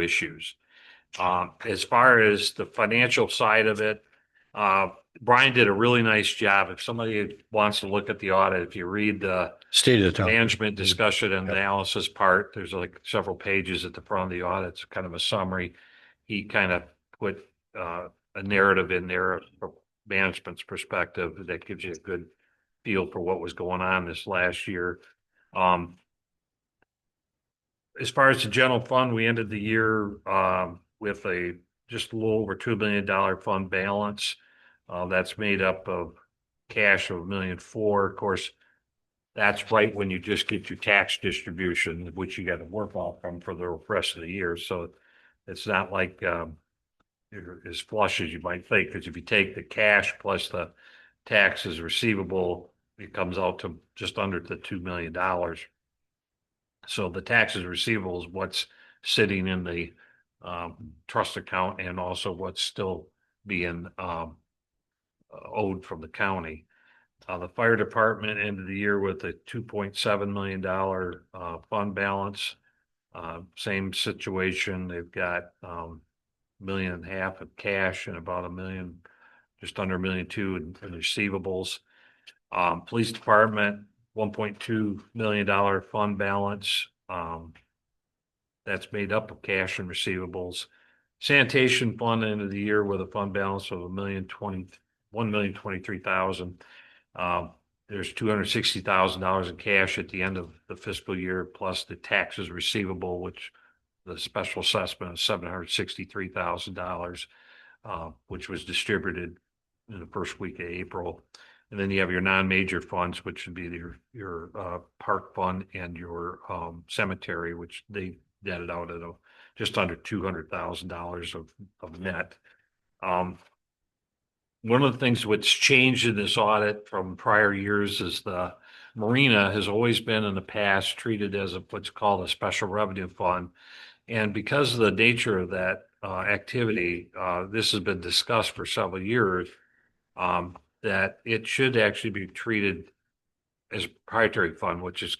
issues. As far as the financial side of it, Brian did a really nice job. If somebody wants to look at the audit, if you read the State of the town. management discussion and analysis part, there's like several pages at the front of the audit. It's kind of a summary. He kind of put a narrative in there from management's perspective that gives you a good feel for what was going on this last year. As far as the general fund, we ended the year with a just a little over $2 million fund balance. That's made up of cash of $1.4 million. Of course, that's right when you just get your tax distribution, which you got to work off from for the rest of the year. So it's not like you're as flush as you might think, because if you take the cash plus the taxes receivable, it comes out to just under the $2 million. So the taxes receivable is what's sitting in the trust account and also what's still being owed from the county. The fire department ended the year with a $2.7 million fund balance. Same situation. They've got $1.5 million of cash and about $1 million, just under $1.2 million in receivables. Police department, $1.2 million fund balance. That's made up of cash and receivables. Sanitation fund ended the year with a fund balance of $1,023,000. There's $260,000 in cash at the end of the fiscal year, plus the taxes receivable, which the special assessment of $763,000, which was distributed in the first week of April. And then you have your non-major funds, which would be your park fund and your cemetery, which they netted out at just under $200,000 of net. One of the things which changed in this audit from prior years is the marina has always been in the past treated as what's called a special revenue fund. And because of the nature of that activity, this has been discussed for several years, that it should actually be treated as a proprietary fund, which is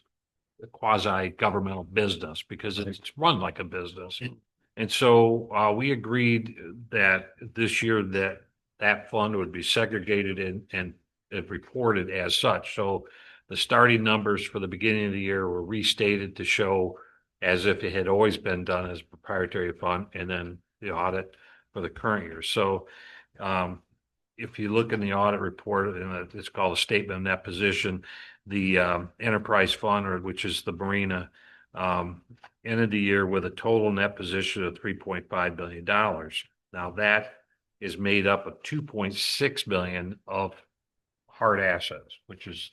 a quasi-governmental business because it's run like a business. And so we agreed that this year that fund would be segregated and reported as such. So the starting numbers for the beginning of the year were restated to show as if it had always been done as a proprietary fund, and then the audit for the current year. So if you look in the audit report, and it's called a statement of net position, the enterprise fund, or which is the marina, ended the year with a total net position of $3.5 billion. Now that is made up of 2.6 billion of hard assets, which is,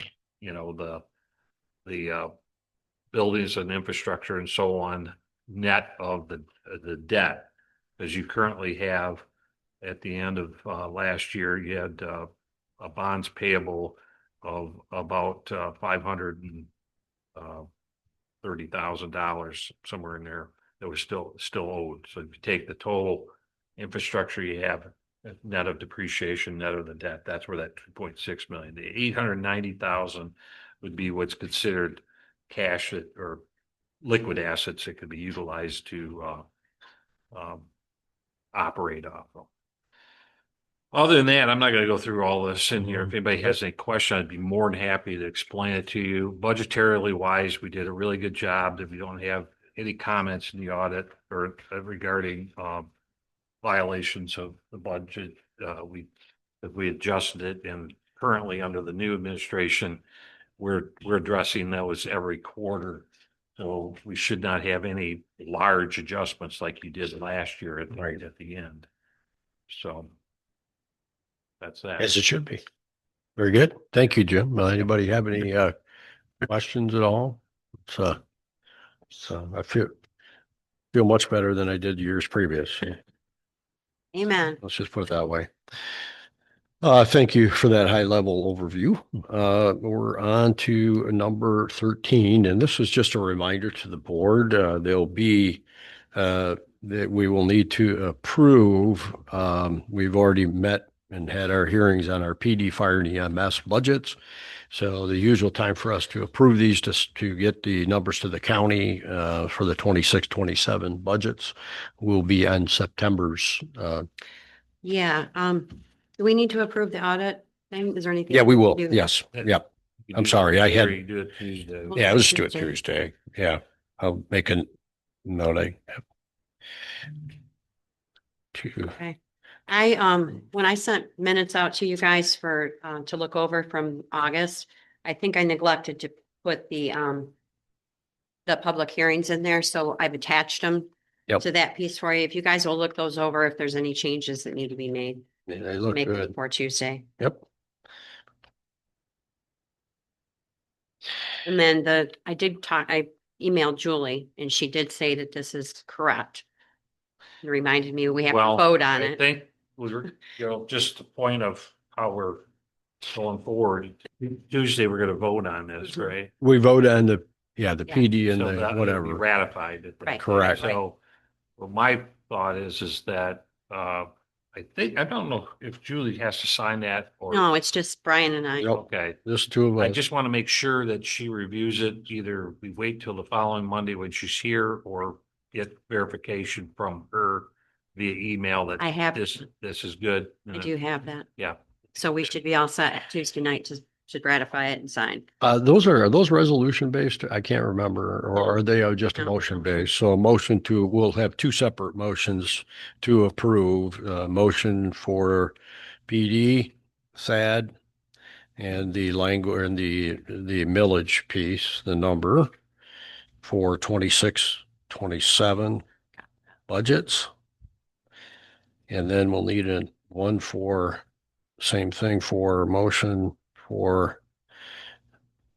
the buildings and infrastructure and so on, net of the debt. As you currently have, at the end of last year, you had a bonds payable of about $530,000, somewhere in there, that was still owed. So if you take the total infrastructure you have, net of depreciation, net of the debt, that's where that 2.6 million, the 890,000 would be what's considered cash or liquid assets that could be utilized to operate off of. Other than that, I'm not going to go through all this in here. If anybody has any question, I'd be more than happy to explain it to you. Budgetarily wise, we did a really good job. If you don't have any comments in the audit or regarding violations of the budget, we adjusted it, and currently under the new administration, we're addressing those every quarter. So we should not have any large adjustments like you did last year at the end. So that's that. As it should be. Very good. Thank you, Jim. Anybody have any questions at all? So I feel much better than I did years previous. Amen. Let's just put it that way. Thank you for that high level overview. We're on to number 13, and this is just a reminder to the board. There'll be that we will need to approve. We've already met and had our hearings on our PD, fire, and EMS budgets. So the usual time for us to approve these to get the numbers to the county for the 26-27 budgets will be on September's. Yeah. Do we need to approve the audit thing? Is there anything? Yeah, we will. do? Yes. Yeah. Yep. You I'm do sorry, it I had- Tuesday, you do it Tuesday. Well, Yeah, let's do it Tuesday. Tuesday. Yeah. I'll make a note. Okay. When I sent minutes out to you guys for, to look over from August, I think I neglected to put the public hearings in there, so I've attached them Yep. to that piece for you. If you guys will look those over, if there's any changes that need to be made, They look make it good. before Tuesday. Yep. And then I emailed Julie and she did say that this is correct. It reminded me we have to Well, vote on I it. think we're, just the point of how we're going forward. Tuesday, we're going to vote on this, right? We vote on the Yeah. PD and So the that will be whatever. ratified. At that Right. time. Correct. So, well, my thought is that, I don't know if Julie has to sign that or. No, it's just Brian and I. Yep. Okay. Just two of I us. just want to make sure that she reviews it. Either we wait till the following Monday when she's here, or get verification from her via email that I have, this is good. I do have that. Yeah. So we should be all set Tuesday night to ratify it and sign. Are those resolution based? I can't remember, or are they just a No. motion based? So we'll have two separate motions to approve, motion for PD, SAD, and the language and the millage piece, the number for 26-27 budgets. And then we'll need one for same thing for motion for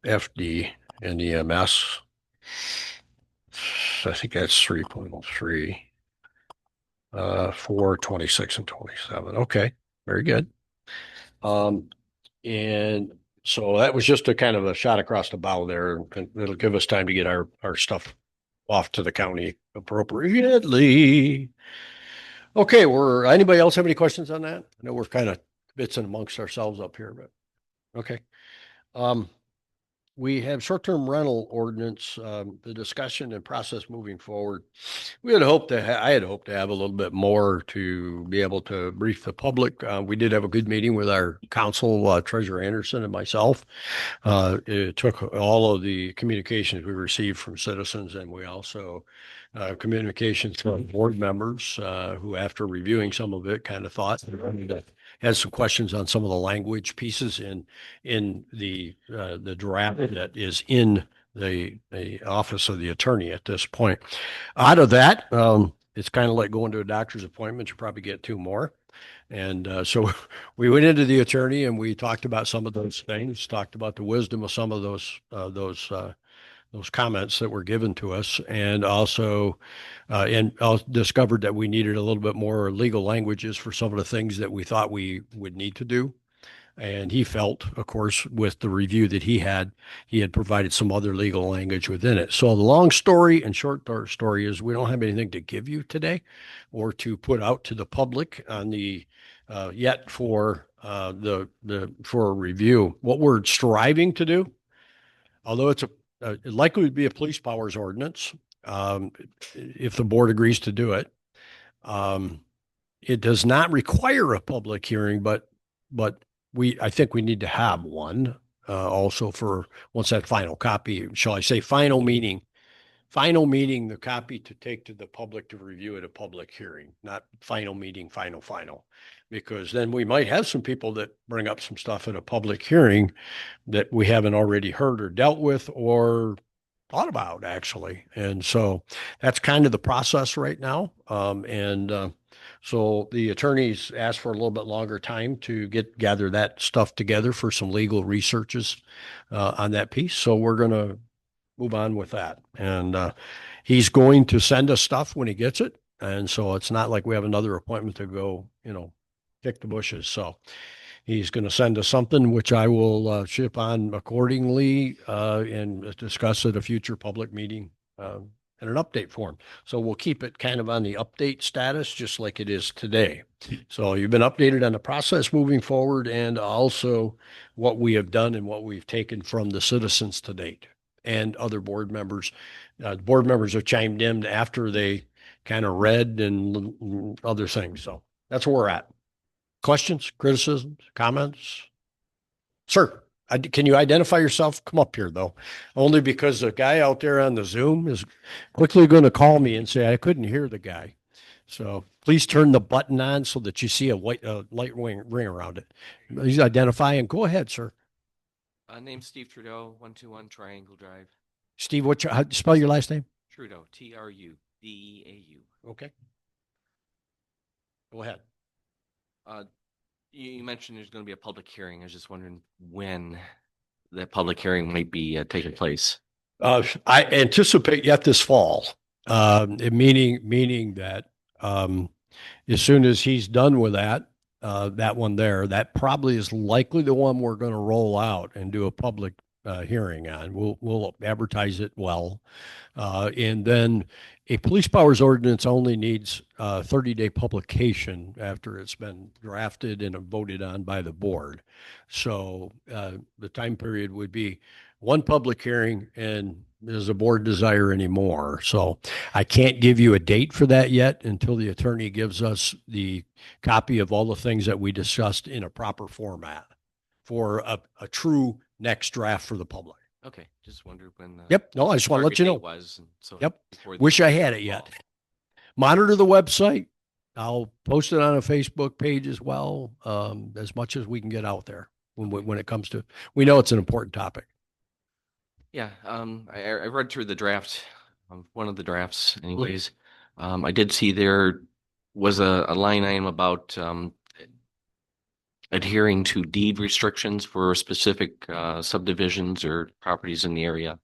FD and EMS. I think that's 3.3 for 26 and 27. Okay, very good. And so that was just a kind of a shot across the bow there. It'll give us time to get our stuff off to the county appropriately. Okay, anybody else have any questions on that? I know we're kind of bits and amongst ourselves up here, but okay. We have short-term rental ordinance, the discussion and process moving forward. I had hoped to have a little bit more to be able to brief the public. We did have a good meeting with our council, Treasurer Anderson and myself. It took all of the communications we received from citizens, and we also communications from board members who, after reviewing some of it, kind of thought they wanted to has some questions on some of the language pieces in the draft that is in the office of the attorney at this point. Out of that, it's kind of like going to a doctor's appointment. You probably get two more. And so we went into the attorney and we talked about some of those things, talked about the wisdom of some of those comments that were given to us, and also discovered that we needed a little bit more legal languages for some of the things that we thought we would need to do. And he felt, of course, with the review that he had provided some other legal language within it. So the long story and short story is we don't have anything to give you today or to put out to the public on the yet for for a review. What we're striving to do, although it's it likely would be a police powers ordinance, if the board agrees to do it. It does not require a public hearing, but I think we need to have one also for once that final copy, shall I say final meaning the copy to take to the public to review at a public hearing, not final meeting, final, because then we might have some people that bring up some stuff at a public hearing that we haven't already heard or dealt with or thought about actually. And so that's kind of the process right now. So the attorneys asked for a little bit longer time to gather that stuff together for some legal researches on that piece. So we're going to move on with that. And he's going to send us stuff when he gets it. And so it's not like we have another appointment to go, kick the bushes. So he's going to send us something, which I will ship on accordingly and discuss at a future public meeting in an update form. So we'll keep it kind of on the update status, just like it is today. So you've been updated on the process moving forward and also what we have done and what we've taken from the citizens to date and other board members. Board members have chimed in after they kind of read and other things. So that's where we're at. Questions, criticisms, comments? Sir, can you identify yourself? Come up here, though. Only because the guy out there on the Zoom is quickly going to call me and say, I couldn't hear the guy. So please turn the button on so that you see a white light ring around it. Please identify and go ahead, sir. Name's Steve Trudeau, 121 Triangle Drive. Steve, how do you spell your last name? Trudeau, Trudeau. Okay. Go ahead. You mentioned there's going to be a public hearing. I was just wondering when that public hearing might be taking place. I anticipate yet this fall, meaning that as soon as he's done with that one there, that probably is likely the one we're going to roll out and do a public hearing on. We'll advertise it well. And then a police powers ordinance only needs 30-day publication after it's been drafted and voted on by the board. So the time period would be one public hearing and does the board desire any more? So I can't give you a date for that yet until the attorney gives us the copy of all the things that we discussed in a proper format for a true next draft for the public. Okay, just wondered when. Yep. No, I just want to let you know. Was, so yep. Wish I had it yet. Monitor the website. I'll post it on a Facebook page as well, as much as we can get out there when it comes to. We know it's an important topic. Yeah, I read through the draft, one of the drafts, anyways. I did see there was a line item about adhering to deed restrictions for specific subdivisions or properties in the area.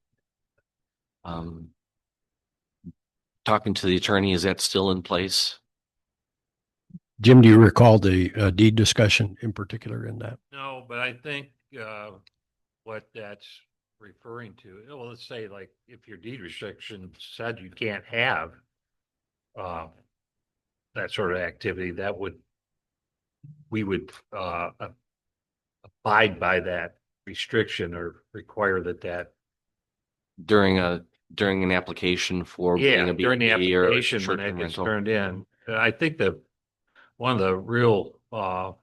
Talking to the attorney, is that still in place? Jim, do you recall the deed discussion in particular in that? No, but I think what that's referring to, well, let's say like if your deed restriction said you can't have that sort of activity, we would abide by that restriction or require that during an application for being a during the BPA or application when short-term it gets rental. turned in. I think that one of the real one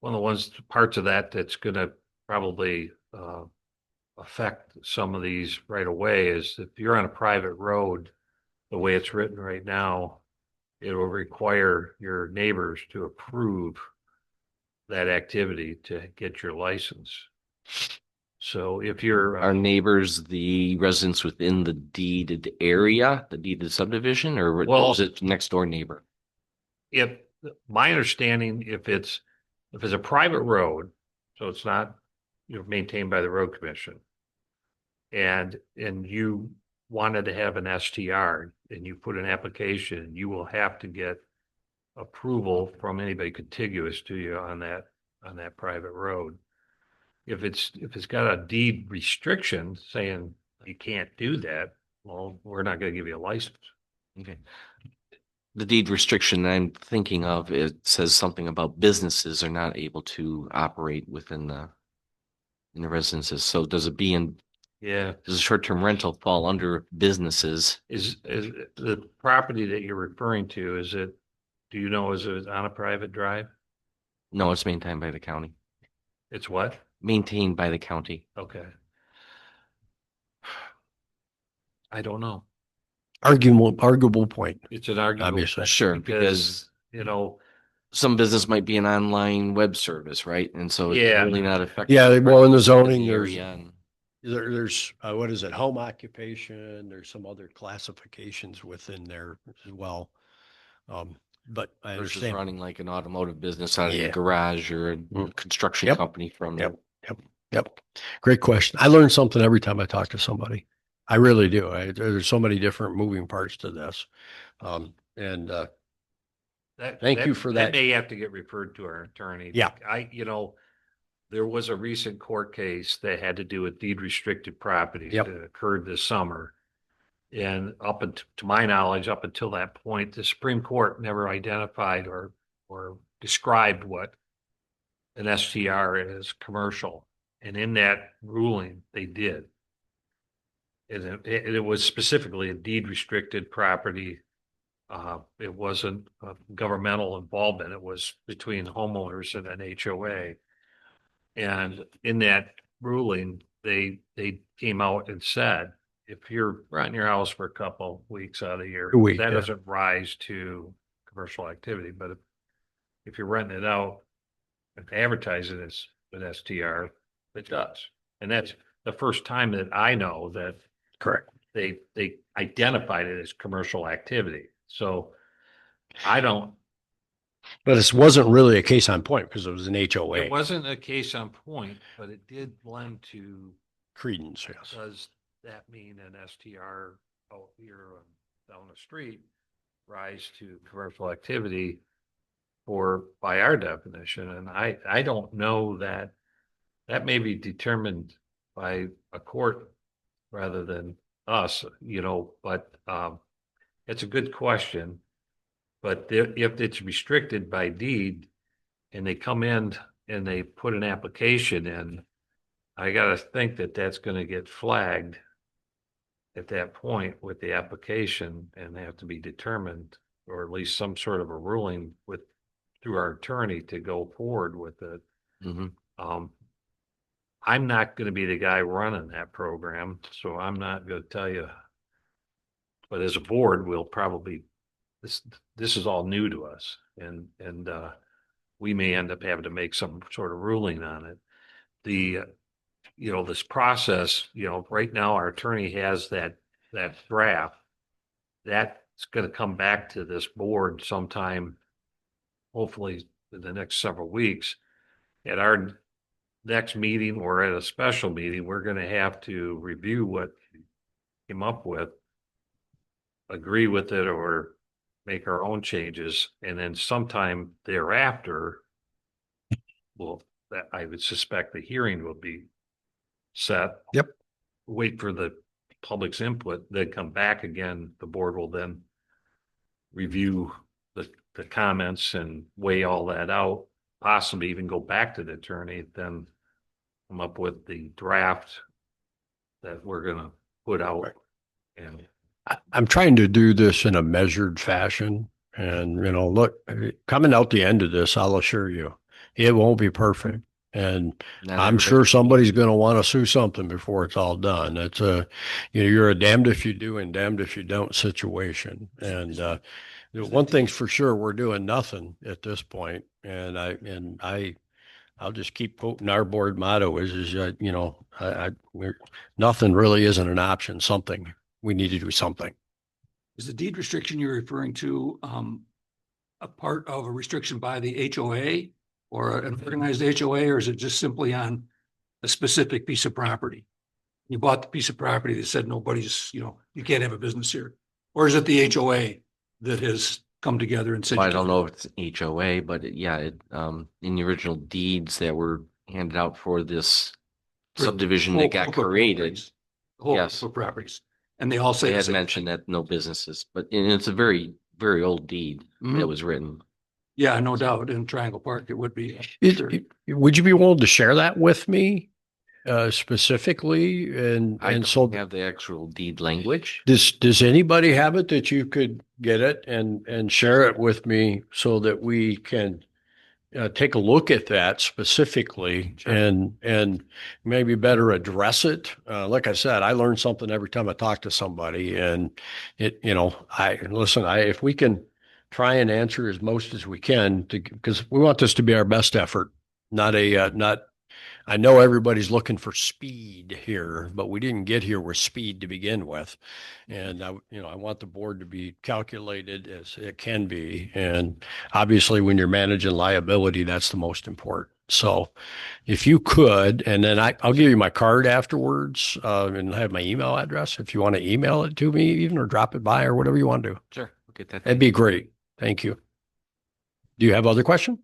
of the parts of that that's going to probably affect some of these right away is if you're on a private road, the way it's written right now, it will require your neighbors to approve that activity to get your license. So if you're, Are neighbors the residents within the deeded area, the deeded subdivision, or Well- is it next door neighbor? if, my understanding, if it's a private road, so it's not, maintained by the road commission. And you wanted to have an STR and you put an application, you will have to get approval from anybody contiguous to you on that private road. If it's got a deed restriction saying you can't do that, well, we're not going to give you a license. Okay. The deed restriction I'm thinking of, it says something about businesses are not able to operate within in the residences. So does it be in, Yeah. does a short-term rental fall under businesses? Is the property that you're referring to, is it on a private drive? No, it's maintained by the county. It's what? Maintained by the county. Okay. I don't know. Arguable point. It's an argument. Obviously. Sure, Because, some business might be an online web service, right? And so it's Yeah. really not affected. Yeah, well, in the zoning, the there's, area and- there's, what is it, home occupation, there's some other classifications within there as well. But I versus understand. running like an automotive business out of Yeah. a garage or a Mm. construction Yep. company from Yep. Yep. Great question. I learn something every time I talk to somebody. I really do. There's so many different moving parts to this. And Thank you for that. That may have to get referred to our attorney. Yeah. There was a recent court case that had to do with deed restricted property Yep. that occurred this summer. And to my knowledge, up until that point, the Supreme Court never identified or described what an STR is commercial. And in that ruling, they did. And it was specifically a deed restricted property. It wasn't a governmental involvement. It was between homeowners and an HOA. And in that ruling, they came out and said, if you're renting your house for a couple weeks out of the year, A week, that yeah. doesn't rise to commercial activity. But if you're renting it out and advertise it as an STR, it does. And that's the first time that I know that correct. they identified it as commercial activity. So I don't, But this wasn't really a case on point because it was an HOA. it wasn't a case on point, but it did lend to, Credence, yes. does that mean an STR out here down the street rise to commercial activity by our definition? And I don't know that may be determined by a court rather than us, but it's a good question. But if it's restricted by deed and they come in and they put an application in, I got to think that that's going to get flagged at that point with the application, and they have to be determined, or at least some sort of a ruling through our attorney to go forward with it. Mhm. I'm not going to be the guy running that program, so I'm not going to tell you. But as a board, we'll probably, this is all new to us, and we may end up having to make some sort of ruling on it. This process, right now our attorney has that draft. That's going to come back to this board sometime, hopefully in the next several weeks. At our next meeting or at a special meeting, we're going to have to review what he came up with, agree with it, or make our own changes. And then sometime thereafter, I would suspect the hearing will be set. Yep. Wait for the public's input, then come back again. The board will then review the comments and weigh all that out, possibly even go back to the attorney, then come up with the draft that we're going to put out. Right. And I'm trying to do this in a measured fashion. And, look, coming out the end of this, I'll assure you, it won't be perfect. And Not I'm everybody- sure somebody's going to want to sue something before it's all done. It's you're a damned if you do and damned if you don't situation. And The one thing's for sure, we're doing nothing at this point, and I'll just keep quoting our board motto nothing really isn't an option. Something, we need to do something. Is the deed restriction you're referring to, a part of a restriction by the HOA or an organized HOA, or is it just simply on a specific piece of property? You bought the piece of property that said nobody's, you can't have a business here. Or is it the HOA that has come together and said? Well, I don't know if it's HOA, but in the original deeds that were handed out for this subdivision that got created, yes, For properties. And they all say. they had mentioned that no businesses, but it's a very, very old deed that was written. Yeah, no doubt. In Triangle Park, it would be. Sure. Would you be willing to share that with me specifically? I And don't so have the actual deed language. does anybody have it that you could get it and share it with me so that we can take a look at that specifically and maybe better address it. Like I said, I learn something every time I talk to somebody, and if we can try and answer as most as we can, because we want this to be our best effort, not I know everybody's looking for speed here, but we didn't get here with speed to begin with. And I want the board to be calculated as it can be. And obviously when you're managing liability, that's the most important. So if you could, and then I'll give you my card afterwards, and I have my email address if you want to email it to me even, or drop it by or whatever you want to do. Sure. We'll get that. That'd be great. Thank you. Do you have other questions?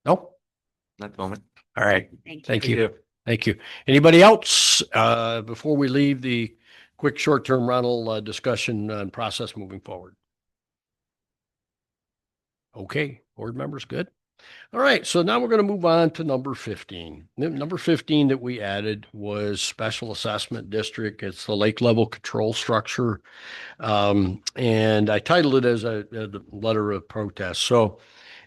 No? Not at the moment. All right. Thank you. Thank you. Anybody else, before we leave the quick short-term rental discussion and process moving forward? Okay, board members, good. All right, so now we're going to move on to number 15. Number 15 that we added was special assessment district. It's the lake level control structure. And I titled it as a letter of protest. So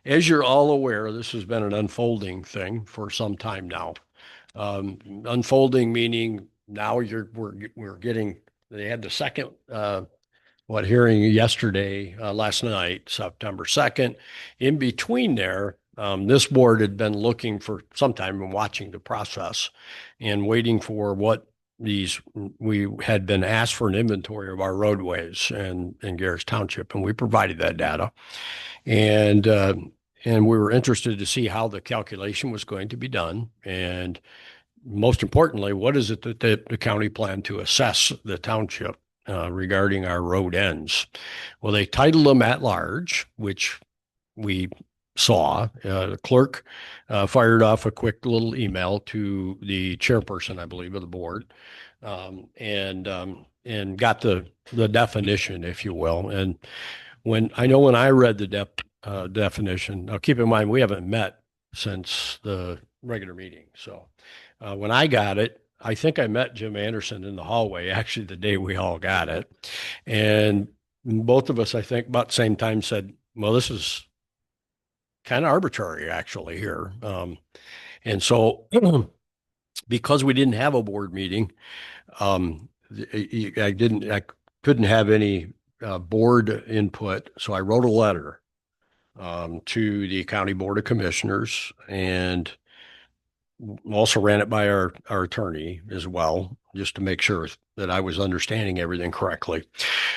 as you're all aware, this has been an unfolding thing for some time now. Unfolding meaning now we're getting, they had the second hearing yesterday, last night, September 2nd. In between there, this board had been looking for some time and watching the process and waiting for we had been asked for an inventory of our roadways in Gerrish Township, and we provided that data. And we were interested to see how the calculation was going to be done. And most importantly, what is it that the county planned to assess the township regarding our road ends? Well, they titled them at large, which we saw. The clerk fired off a quick little email to the chairperson, I believe, of the board, and got the definition, if you will. And when I read the definition, now keep in mind, we haven't met since the regular meeting. So when I got it, I think I met Jim Anderson in the hallway, actually the day we all got it. And both of us, I think about the same time, said, well, this is kind of arbitrary actually here. And so because we didn't have a board meeting, I couldn't have any board input. So I wrote a letter to the County Board of Commissioners, and also ran it by our attorney as well, just to make sure that I was understanding everything correctly.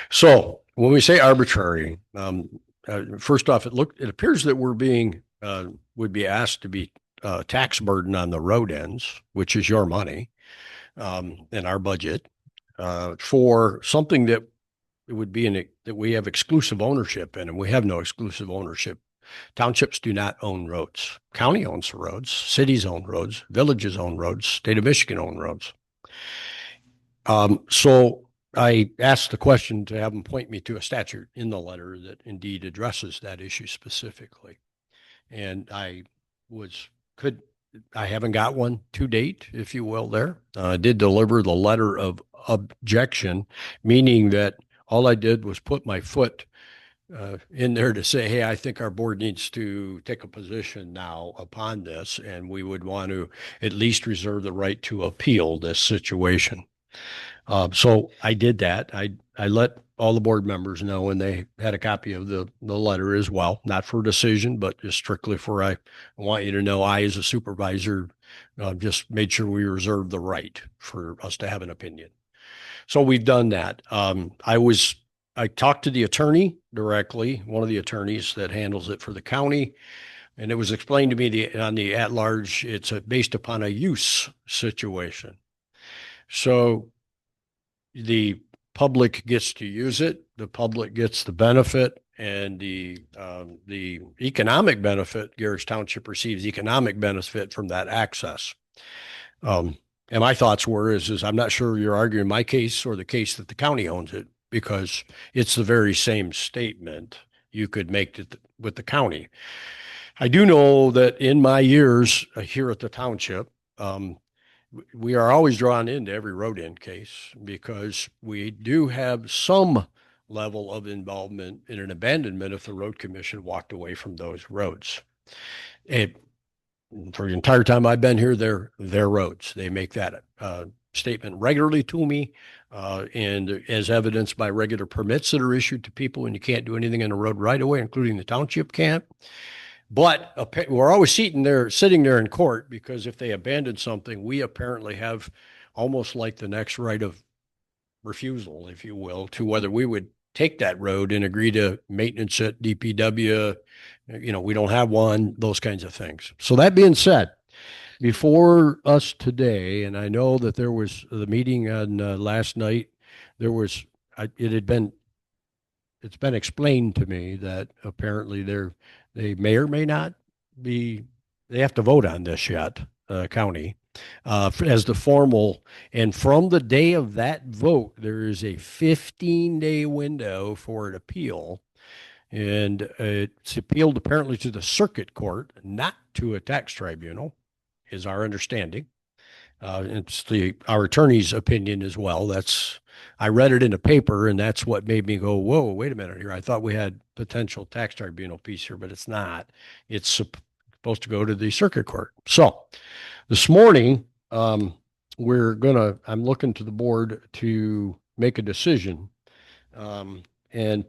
So when we say arbitrary, first off, it appears that we're would be asked to be tax burden on the road ends, which is your money, in our budget, for something that it would be that we have exclusive ownership in, and we have no exclusive ownership. Townships do not own roads. County owns the roads, cities own roads, villages own roads, state of Michigan own roads. So I asked the question to have them point me to a statute in the letter that indeed addresses that issue specifically. And I haven't got one to date, if you will, there. I did deliver the letter of objection, meaning that all I did was put my foot in there to say, hey, I think our board needs to take a position now upon this, and we would want to at least reserve the right to appeal this situation. So I did that. I let all the board members know, and they had a copy of the letter as well, not for decision, but just strictly for I want you to know I, as a supervisor, just made sure we reserved the right for us to have an opinion. So we've done that. I talked to the attorney directly, one of the attorneys that handles it for the county, and it was explained to me on the at-large, it's based upon a use situation. So the public gets to use it, the public gets the benefit, and the economic benefit, Gerrish Township receives economic benefit from that access. And my thoughts were is I'm not sure you're arguing my case or the case that the county owns it, because it's the very same statement you could make it with the county. I do know that in my years here at the township, we are always drawn into every road end case because we do have some level of involvement in an abandonment if the road commission walked away from those roads. For the entire time I've been here, they're their roads. They make that statement regularly to me, and as evidenced by regular permits that are issued to people, and you can't do anything in the road right away, including the township can't. But we're always sitting there in court because if they abandon something, we apparently have almost like the next right of refusal, if you will, to whether we would take that road and agree to maintenance at DPW. We don't have one, those kinds of things. So that being said, before us today, and I know that there was the meeting on last night, it's been explained to me that apparently they may or may not be, they have to vote on this yet, county, as the formal, and from the day of that vote, there is a 15-day window for an appeal. And it's appealed apparently to the circuit court, not to a tax tribunal, is our understanding. It's our attorney's opinion as well. I read it in a paper, and that's what made me go, whoa, wait a minute here. I thought we had potential tax tribunal piece here, but it's not. It's supposed to go to the circuit court. So this morning, I'm looking to the board to make a decision, and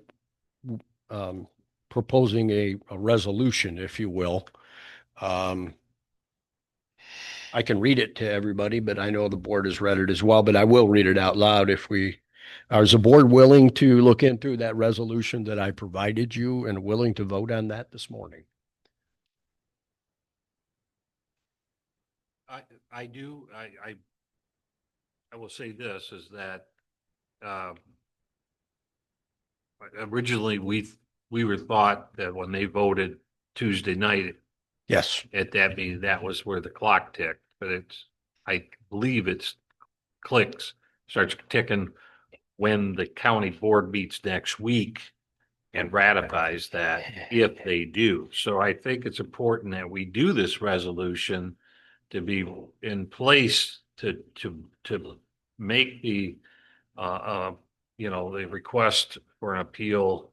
proposing a resolution, if you will. I can read it to everybody, but I know the board has read it as well, but I will read it out loud is the board willing to look into that resolution that I provided you and willing to vote on that this morning? I do. I will say this is that, originally we were thought that when they voted Tuesday night, Yes. at that meeting, that was where the clock ticked, but I believe starts ticking when the county board meets next week and ratifies that, if they do. So I think it's important that we do this resolution to be in place to make the the request for an appeal,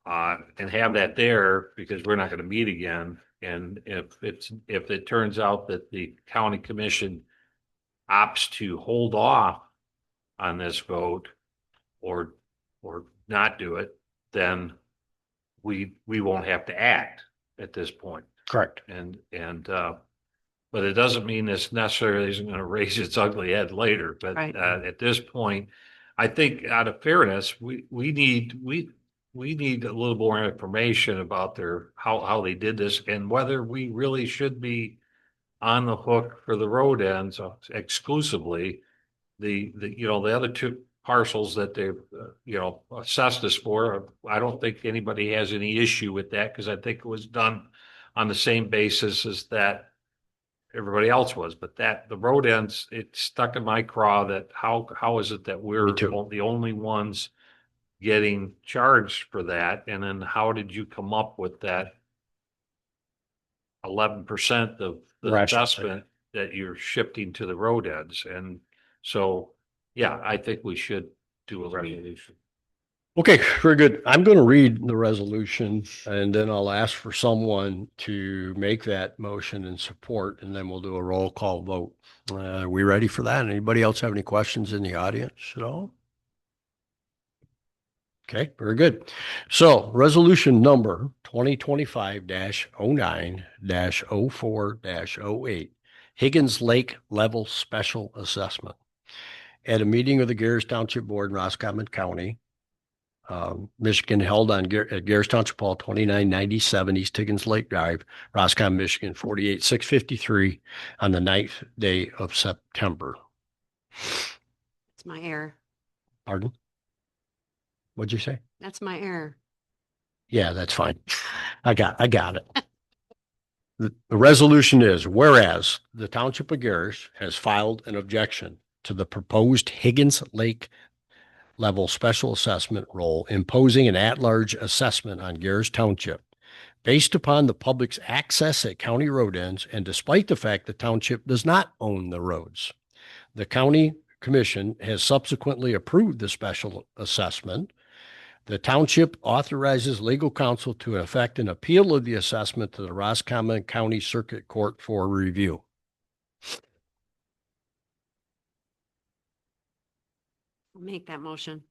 and have that there, because we're not going to meet again. And if it turns out that the county commission opts to hold off on this vote or not do it, then we won't have to act at this point. Correct. But it doesn't mean this necessarily isn't going to raise its ugly head later. But Right. At this point, I think out of fairness, we need a little more information about how they did this, and whether we really should be on the hook for the road ends exclusively. The other two parcels that they've assessed us for, I don't think anybody has any issue with that, because I think it was done on the same basis as that everybody else was. But the road ends, it stuck in my craw that how is it that we're the only ones getting charged for that? And then how did you come up with that 11% of the investment that you're shifting to the road ends? And so, yeah, I think we should do a resolution. Okay, very good. I'm going to read the resolution and then I'll ask for someone to make that motion and support, and then we'll do a roll call vote. Are we ready for that? Anybody else have any questions in the audience at all? Okay, very good. So resolution number 2025-09-04-08, Higgins Lake Level Special Assessment. At a meeting of the Gerrish Township Board in Roscommon County, Michigan, held on at Gerrish Township Hall, 2997 East Higgins Lake Drive, Roscommon, Michigan, 48653, on the 9th day of September. It's my error. Pardon? What'd you say? That's my error. Yeah, that's fine. I got it. The resolution is, whereas the Township of Gerrish has filed an objection to the proposed Higgins Lake Level Special Assessment role imposing an at-large assessment on Gerrish Township based upon the public's access at county road ends and despite the fact the township does not own the roads. The county commission has subsequently approved the special assessment. The township authorizes legal counsel to effect an appeal of the assessment to the Roscommon County Circuit Court for review. I'll make that motion.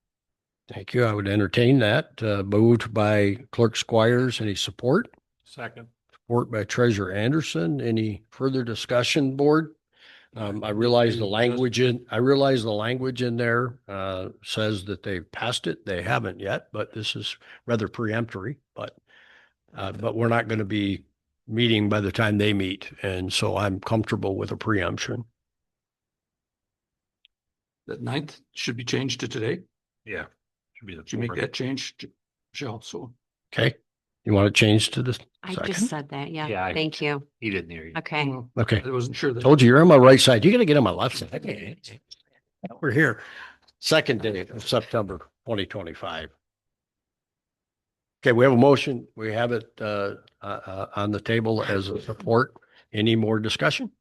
Thank you. I would entertain that. Moved by Clerk Squires. Any support? Second. Support by Treasurer Anderson. Any further discussion, board? I realize the language in there says that they've passed it. They haven't yet, but this is rather preemptory. But we're not going to be meeting by the time they meet, and so I'm comfortable with a preemption. That 9th should be changed to today. Yeah. Should be the Did you make 4th. that change, Michelle? So Okay, you want to change to the I second? just said that. Yeah, Yeah. Thank you. He didn't hear you. Okay. Okay, I wasn't sure that. told you you're on my right side. You got to get on my left side. Okay. We're here. Second day of September 2025. Okay, we have a motion. We have it on the table as a support. Any more discussion?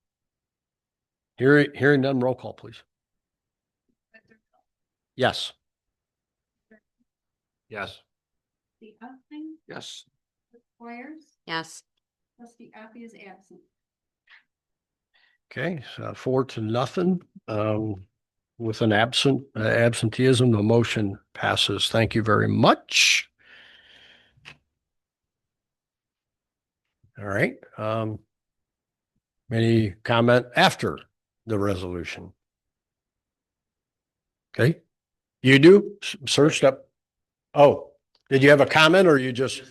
Hearing none, roll call, please. Yes. Yes. The Upton, Yes. Squires, Yes. trustee Appy is absent. Okay, so 4-0. With an absenteeism, the motion passes. Thank you very much. All right. Any comment after the resolution? Okay, you do? Searched up. Oh, did you have a comment or you just?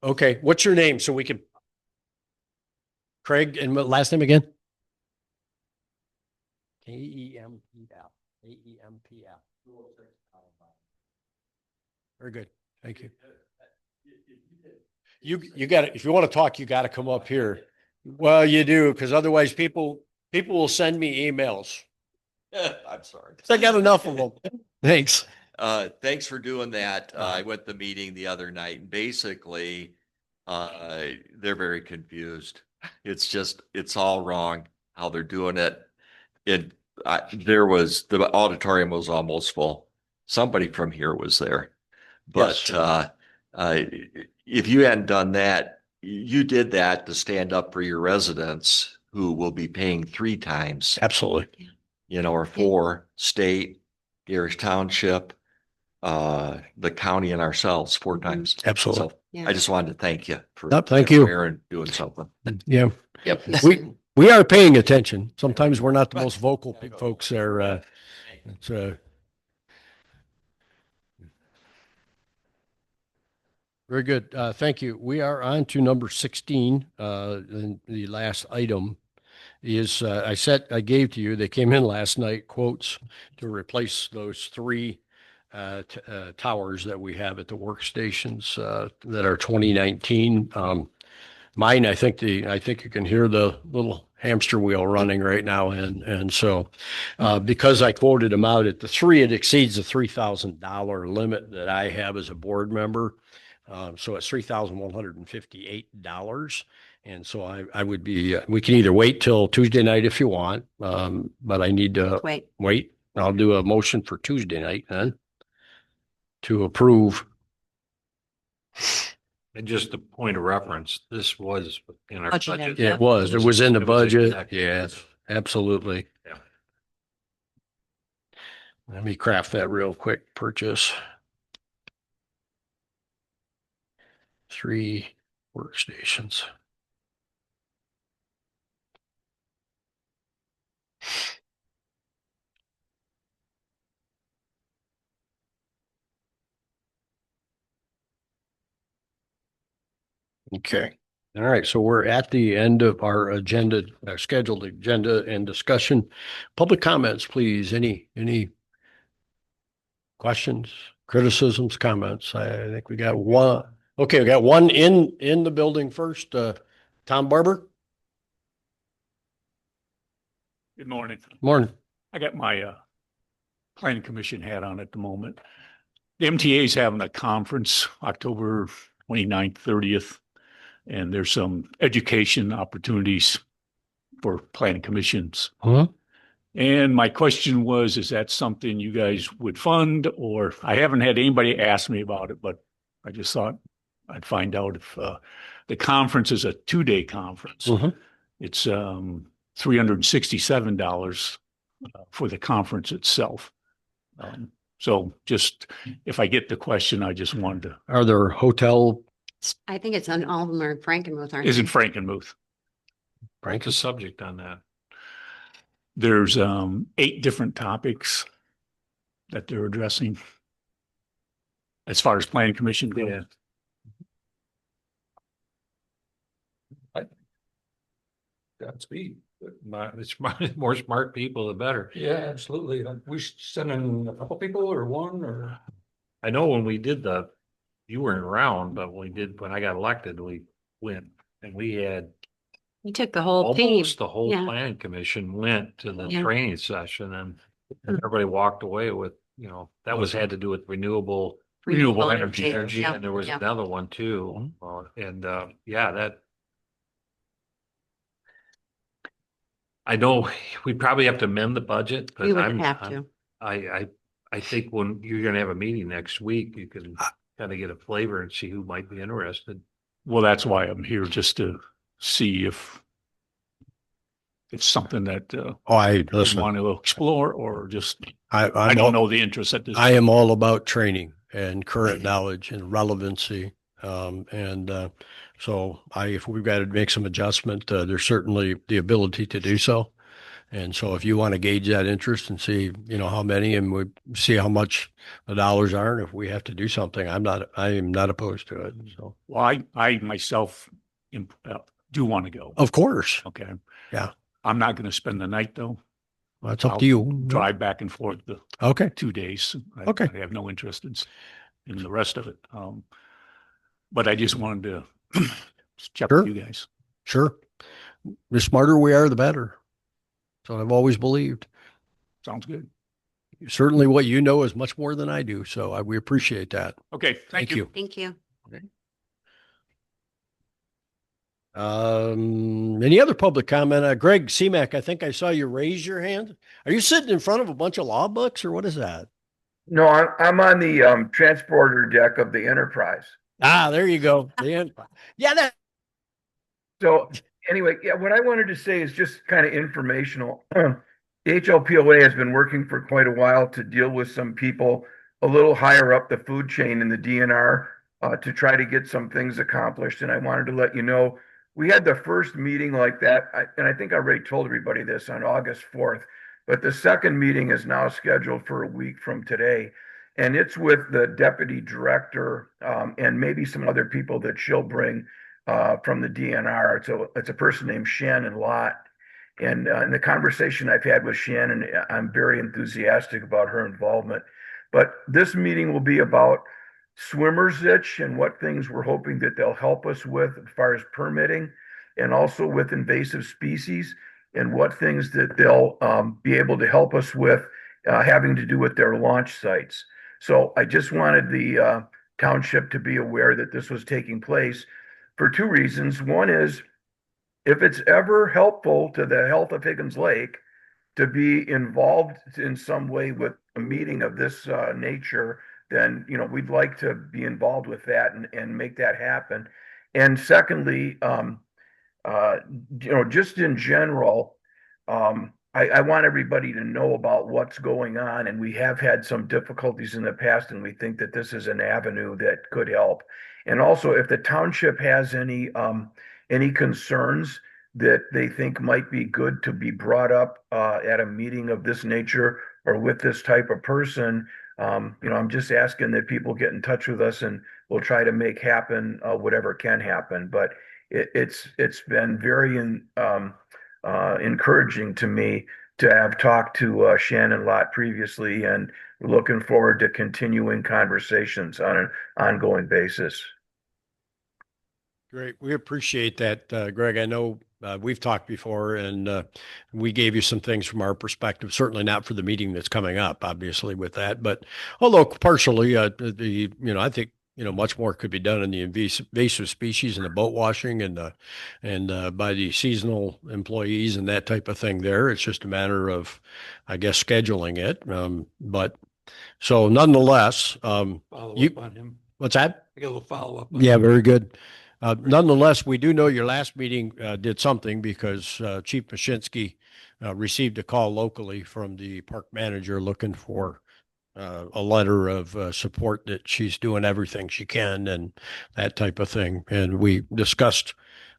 Okay, what's your name so we can? Craig, and what last name again? K-E-M-P-L. A-E-M-P-L. Very good. Thank you. You got to, if you want to talk, you got to come up here. Well, you do, because otherwise people will send me emails. I'm sorry. I got enough of them. Thanks. Thanks for doing that. I went to the meeting the other night and basically, they're very confused. It's all wrong how they're doing it. The auditorium was almost full. Somebody from here was there, but, if you hadn't done that, you did that to stand up for your residents who will be paying 3 times, Absolutely. or 4, state, Gerrish Township, the county and ourselves 4 times. Absolutely. So Yeah. I just wanted to thank you for. No, thank you. And doing something. Yeah. Yep. We are paying attention. Sometimes we're not the most vocal folks there. It's, very good. Thank you. We are on to number 16. And the last item is, I gave to you, they came in last night, quotes to replace those 3 towers that we have at the workstations that are 2019. Mine, I think you can hear the little hamster wheel running right now. And so, because I quoted them out at the 3, it exceeds the $3,000 limit that I have as a board member. So it's $3,158. And so I would be, we can either wait till Tuesday night if you want. But I need to Wait. wait. I'll do a motion for Tuesday night then. to approve. And just a point of reference, this was in our Budgeted. budget. Yeah, it was in the It was budget. exactly- Yes, absolutely. Yeah. Let me craft that real quick. Purchase 3 workstations. Okay. All right. So we're at the end of our agenda, scheduled agenda and discussion. Public comments, please. Any questions, criticisms, comments? I think we got one. Okay, we got one in the building first. Tom Barber. Good morning. Morning. I got my planning commission hat on at the moment. The MTA is having a conference October 29th, 30th, and there's some education opportunities for planning commissions. Huh? And my question was, is that something you guys would fund? Or I haven't had anybody ask me about it, but I just thought I'd find out if the conference is a 2-day conference. Mhm. It's $367 for the conference itself. So just if I get the question, I just wanted to. Are there hotel? I think it's on all of them are Frankenmuth, aren't Isn't they? Frankenmuth? What's the subject on that? There's 8 different topics that they're addressing as far as planning commission goes. Yeah. Godspeed. More smart people, the better. Yeah, absolutely. We sending a couple people or one or? I know when we did you weren't around, but when I got elected, we went and we had You took the whole team. almost the whole Yeah. planning commission went to the Yeah. training session and everybody walked away with, that had to do with renewable energy. Yeah, and there was yeah. another one too. That. I know we probably have to amend the budget. We but would have to. I think when you're gonna have a meeting next week, you can kind of get a flavor and see who might be interested. Well, that's why I'm here, just to see if it's something that I you listen. want to explore, or just, I I don't know the interest at this. I am all about training and current knowledge and relevancy. So if we've got to make some adjustment, there's certainly the ability to do so. And so if you want to gauge that interest and see, how many, and we see how much the dollars are, and if we have to do something, I am not opposed to it. So, Well, I myself do want to go. of course, Okay. Yeah. I'm not going to spend the night though. that's up I'll to you. Drive back and forth the Okay. 2 days. Okay. I have no interest in the rest of it. But I just wanted to check Sure. with you guys. Sure. The smarter we are, the better. So I've always believed. Sounds good. Certainly what you know is much more than I do. So we appreciate that. Okay. Thank you. Thank you. Any other public comment? Greg Seemack, I think I saw you raise your hand. Are you sitting in front of a bunch of law books or what is that? No, I'm on the transporter deck of the Enterprise. Ah, there you go. Yeah, So anyway, what I wanted to say is just kind of informational. The HLPOA has been working for quite a while to deal with some people a little higher up the food chain in the DNR to try to get some things accomplished. And I wanted to let you know, we had the first meeting like that, and I think I already told everybody this on August 4th, but the second meeting is now scheduled for a week from today. And it's with the deputy director and maybe some other people that she'll bring from the DNR. It's a person named Shannon Lott. And in the conversation I've had with Shannon, I'm very enthusiastic about her involvement. But this meeting will be about swimmer's itch and what things we're hoping that they'll help us with as far as permitting, and also with invasive species, and what things that they'll be able to help us with having to do with their launch sites. So I just wanted the township to be aware that this was taking place for 2 reasons. One is, if it's ever helpful to the health of Higgins Lake to be involved in some way with a meeting of this nature, then, we'd like to be involved with that and make that happen. And secondly, uh, just in general, I want everybody to know about what's going on, and we have had some difficulties in the past, and we think that this is an avenue that could help. And also, if the township has any concerns that they think might be good to be brought up at a meeting of this nature or with this type of person, I'm just asking that people get in touch with us, and we'll try to make happen whatever can happen. But it's been very encouraging to me to have talked to Shannon Lott previously, and looking forward to continuing conversations on an ongoing basis. Great. We appreciate that, Greg. I know we've talked before, and we gave you some things from our perspective, certainly not for the meeting that's coming up, obviously, with that. But although partially, I think, much more could be done in the invasive species and the boat washing and by the seasonal employees and that type of thing there. It's just a matter of, I guess, scheduling it. But so nonetheless, Follow up on him. what's that? I got a little follow-up. Yeah, very good. Nonetheless, we do know your last meeting did something, because Chief Mashinsky received a call locally from the park manager looking for a letter of support that she's doing everything she can and that type of thing. And we discussed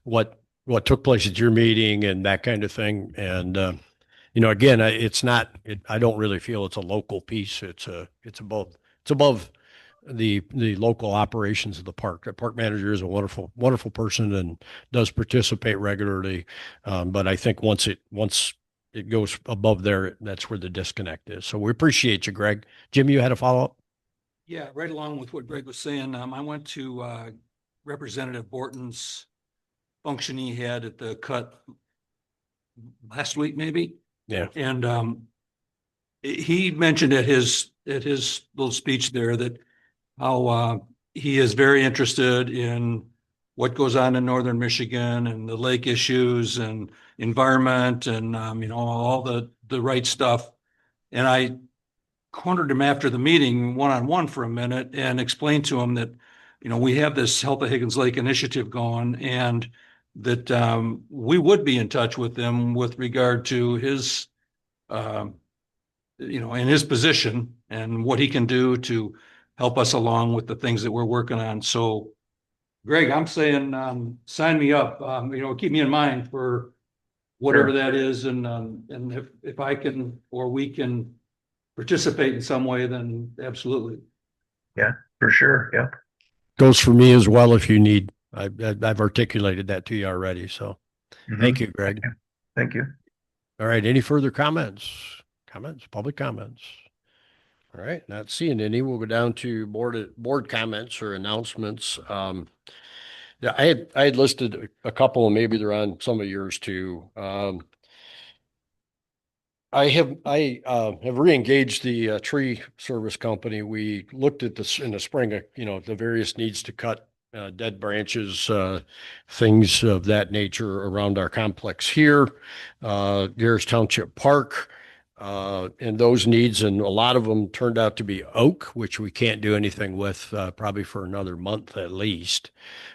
what took place at your meeting and that kind of thing. And again, I don't really feel it's a local piece. It's above the local operations of the park. The park manager is a wonderful person and does participate regularly. But I think once it goes above there, that's where the disconnect is. So we appreciate you, Greg. Jim, you had a follow-up? Yeah, right along with what Greg was saying. I went to Representative Borton's function he had at the cut last week, maybe. Yeah. And he mentioned at his little speech there that how he is very interested in what goes on in northern Michigan and the lake issues and environment and all the right stuff. And I cornered him after the meeting one-on-one for a minute and explained to him that we have this Health of Higgins Lake initiative going, and that we would be in touch with them with regard to his in his position and what he can do to help us along with the things that we're working on. So, Greg, I'm saying, sign me up. Keep me in mind for whatever that is, and if I can or we can participate in some way, then absolutely. Yeah, for sure. Yeah. Goes for me as well if you need. I've articulated that to you already. So thank you, Greg. Thank you. All right. Any further comments? Public comments? All right. Not seeing any. We'll go down to board comments or announcements. Yeah, I had listed a couple, and maybe they're on some of yours too. I have re-engaged the tree service company. We looked at this in the spring, the various needs to cut dead branches, things of that nature around our complex here, Gerrish Township Park, and those needs, and a lot of them turned out to be oak, which we can't do anything with probably for another month at least.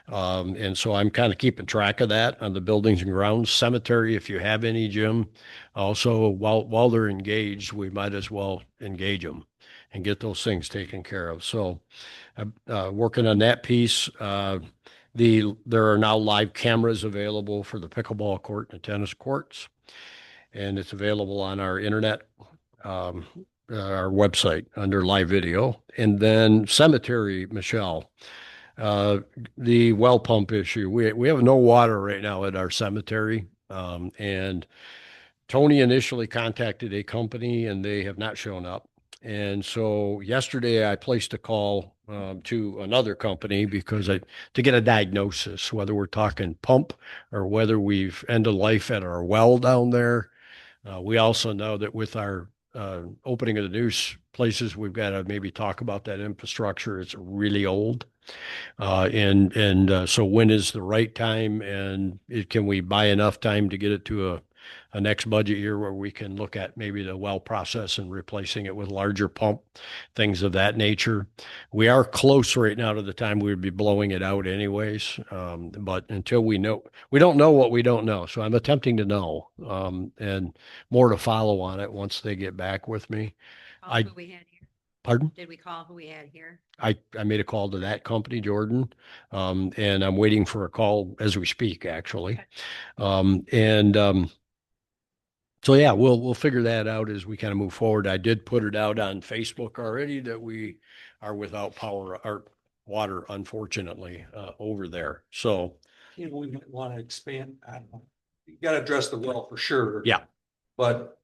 And so I'm kind of keeping track of that on the buildings and grounds. Cemetery, if you have any, Jim. Also, while they're engaged, we might as well engage them and get those things taken care of. So working on that piece. There are now live cameras available for the pickleball court and the tennis courts, and it's available on our internet, our website under live video. And then cemetery, Michelle, the well pump issue. We have no water right now at our cemetery, and Tony initially contacted a company, and they have not shown up. And so yesterday I placed a call to another company to get a diagnosis, whether we're talking pump or whether we've ended life at our well down there. We also know that with our opening of the new places, we've got to maybe talk about that infrastructure. It's really old. So when is the right time, and can we buy enough time to get it to a next budget year where we can look at maybe the well process and replacing it with larger pump, things of that nature. We are close right now to the time we would be blowing it out anyways. But until we know, we don't know what we don't know. So I'm attempting to know, and more to follow on it once they get back with me. Call who we had here. Pardon? Did we call who we had here? I made a call to that company, Jordan, and I'm waiting for a call as we speak, actually. So yeah, we'll figure that out as we kind of move forward. I did put it out on Facebook already that we are without power or water, unfortunately, over there. So You know, we might want to expand, I don't know. You got to address the well for sure. yeah, But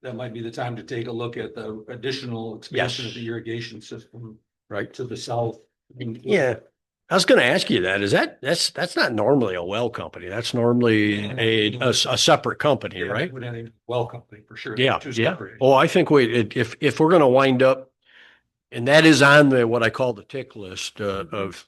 that might be the time to take a look at the additional expansion of the irrigation system right. to the south. Yeah. I was going to ask you that. That's not normally a well company. That's normally a separate company, Yeah, right? With any well company for sure. Yeah, Two yeah. separate. Oh, I think if we're going to wind up, and that is on the what I call the tick list of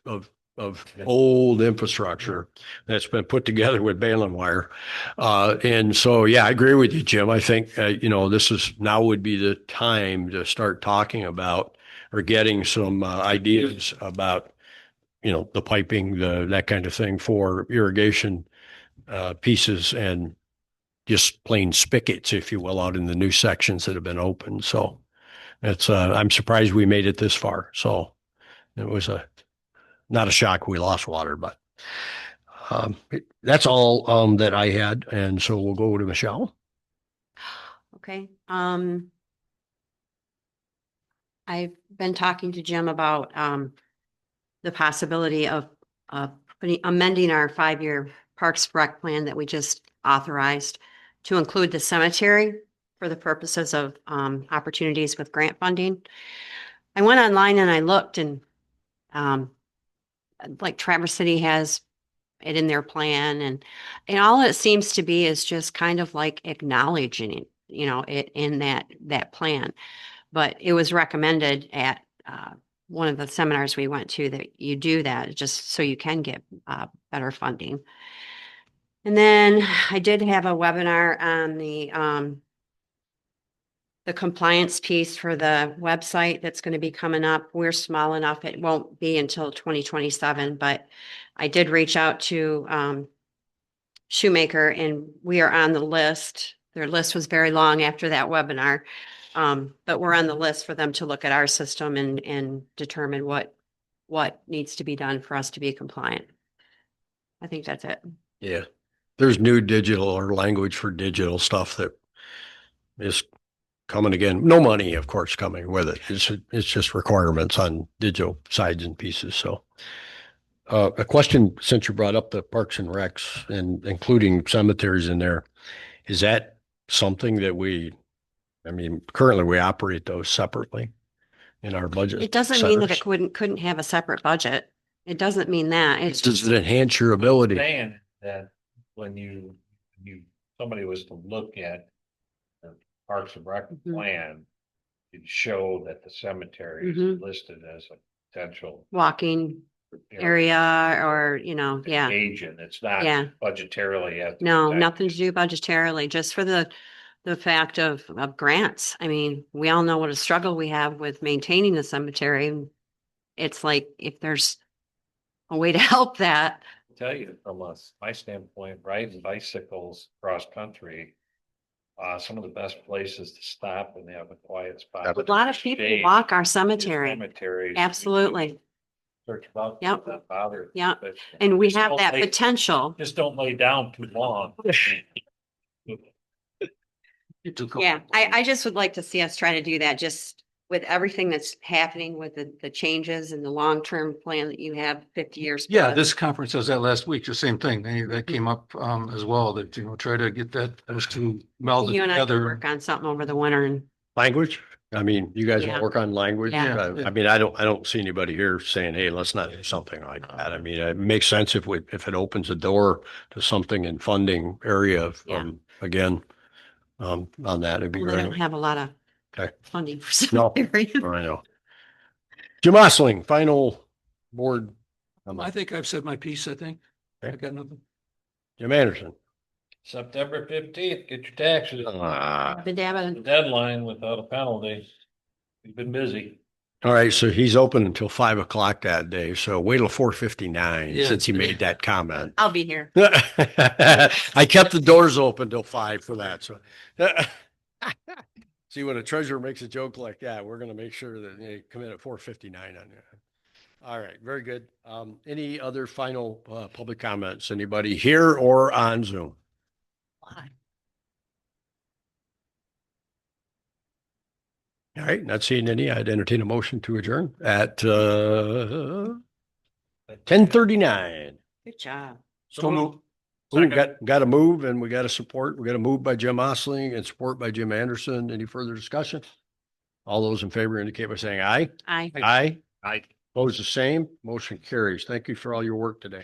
old infrastructure that's been put together with baling wire, and so yeah, I agree with you, Jim. I think this is now would be the time to start talking about or getting some ideas about the piping, that kind of thing for irrigation pieces and just plain spigots, if you will, out in the new sections that have been opened. So it's I'm surprised we made it this far. So it was not a shock we lost water, but that's all that I had. And so we'll go to Michelle. Okay. I've been talking to Jim about the possibility of amending our 5-year Parks Rec plan that we just authorized to include the cemetery for the purposes of opportunities with grant funding. I went online and I looked, and like Traverse City has it in their plan, and all it seems to be is just kind of like acknowledging it, it in that plan. But it was recommended at one of the seminars we went to that you do that just so you can get better funding. And then I did have a webinar on the compliance piece for the website that's going to be coming up. We're small enough, it won't be until 2027, but I did reach out to Shoemaker, and we are on the list. Their list was very long after that webinar. But we're on the list for them to look at our system and determine what needs to be done for us to be compliant. I think that's it. Yeah. There's new digital or language for digital stuff that is coming again. No money, of course, coming with it. It's just requirements on digital sides and pieces. So a question, since you brought up the parks and recs and including cemeteries in there, is that something that currently we operate those separately in our budget? It doesn't mean that it couldn't have a separate budget. It doesn't mean that. It's Does it enhance your ability? Saying that when somebody was to look at the Parks and Rec plan, it'd show that the cemetery is listed as a potential walking area or, yeah. agent. It's not Yeah. budgetarily. No, nothing to do budgetarily, just for the fact of grants. I mean, we all know what a struggle we have with maintaining the cemetery. It's like, if there's a way to help that. I'll tell you from my standpoint, riding bicycles cross country, some of the best places to stop when they have a quiet spot. A lot of people walk our cemetery. Cemeteries. Absolutely. Search about. Yep. Not bothered. Yeah. But And we just have don't that potential. Just don't lay down too long. Yeah, I just would like to see us try to do that, just with everything that's happening with the changes and the long-term plan that you have 50 years. Yeah, plus. this conference does that last week, the same thing. That came up as well, that, try to get those two melded You and I can together. work on something over the winter and Language? You guys Yeah. work on language? Yeah. I don't see anybody here saying, hey, let's not do something like that. It makes sense if it opens a door to something in funding area, again, on that, it'd be we don't great. have a lot of Okay. funding for No. cemetery. I know. Jim Osling, final board. I think I've said my piece, I think. Okay. I got nothing. Jim Anderson. September 15th, get your taxes. Dabba dabba. Deadline without a penalty. We've been busy. All right, so he's open until 5 o'clock that day. So wait till 4:59 Yeah. since he made that comment. I'll be here. I kept the doors open till 5 for that. So see, when a treasurer makes a joke like that, we're going to make sure that they come in at 4:59 on you. All right, very good. Any other final public comments? Anybody here or on Zoom? All right, not seeing any. I'd entertain a motion to adjourn at 10:39. Good job. So moved. We got to move and we got to support. We got to move by Jim Osling and support by Jim Anderson. Any further discussion? All those in favor indicate by saying aye. Aye. Aye. I Opposed, the same. Motion carries. Thank you for all your work today.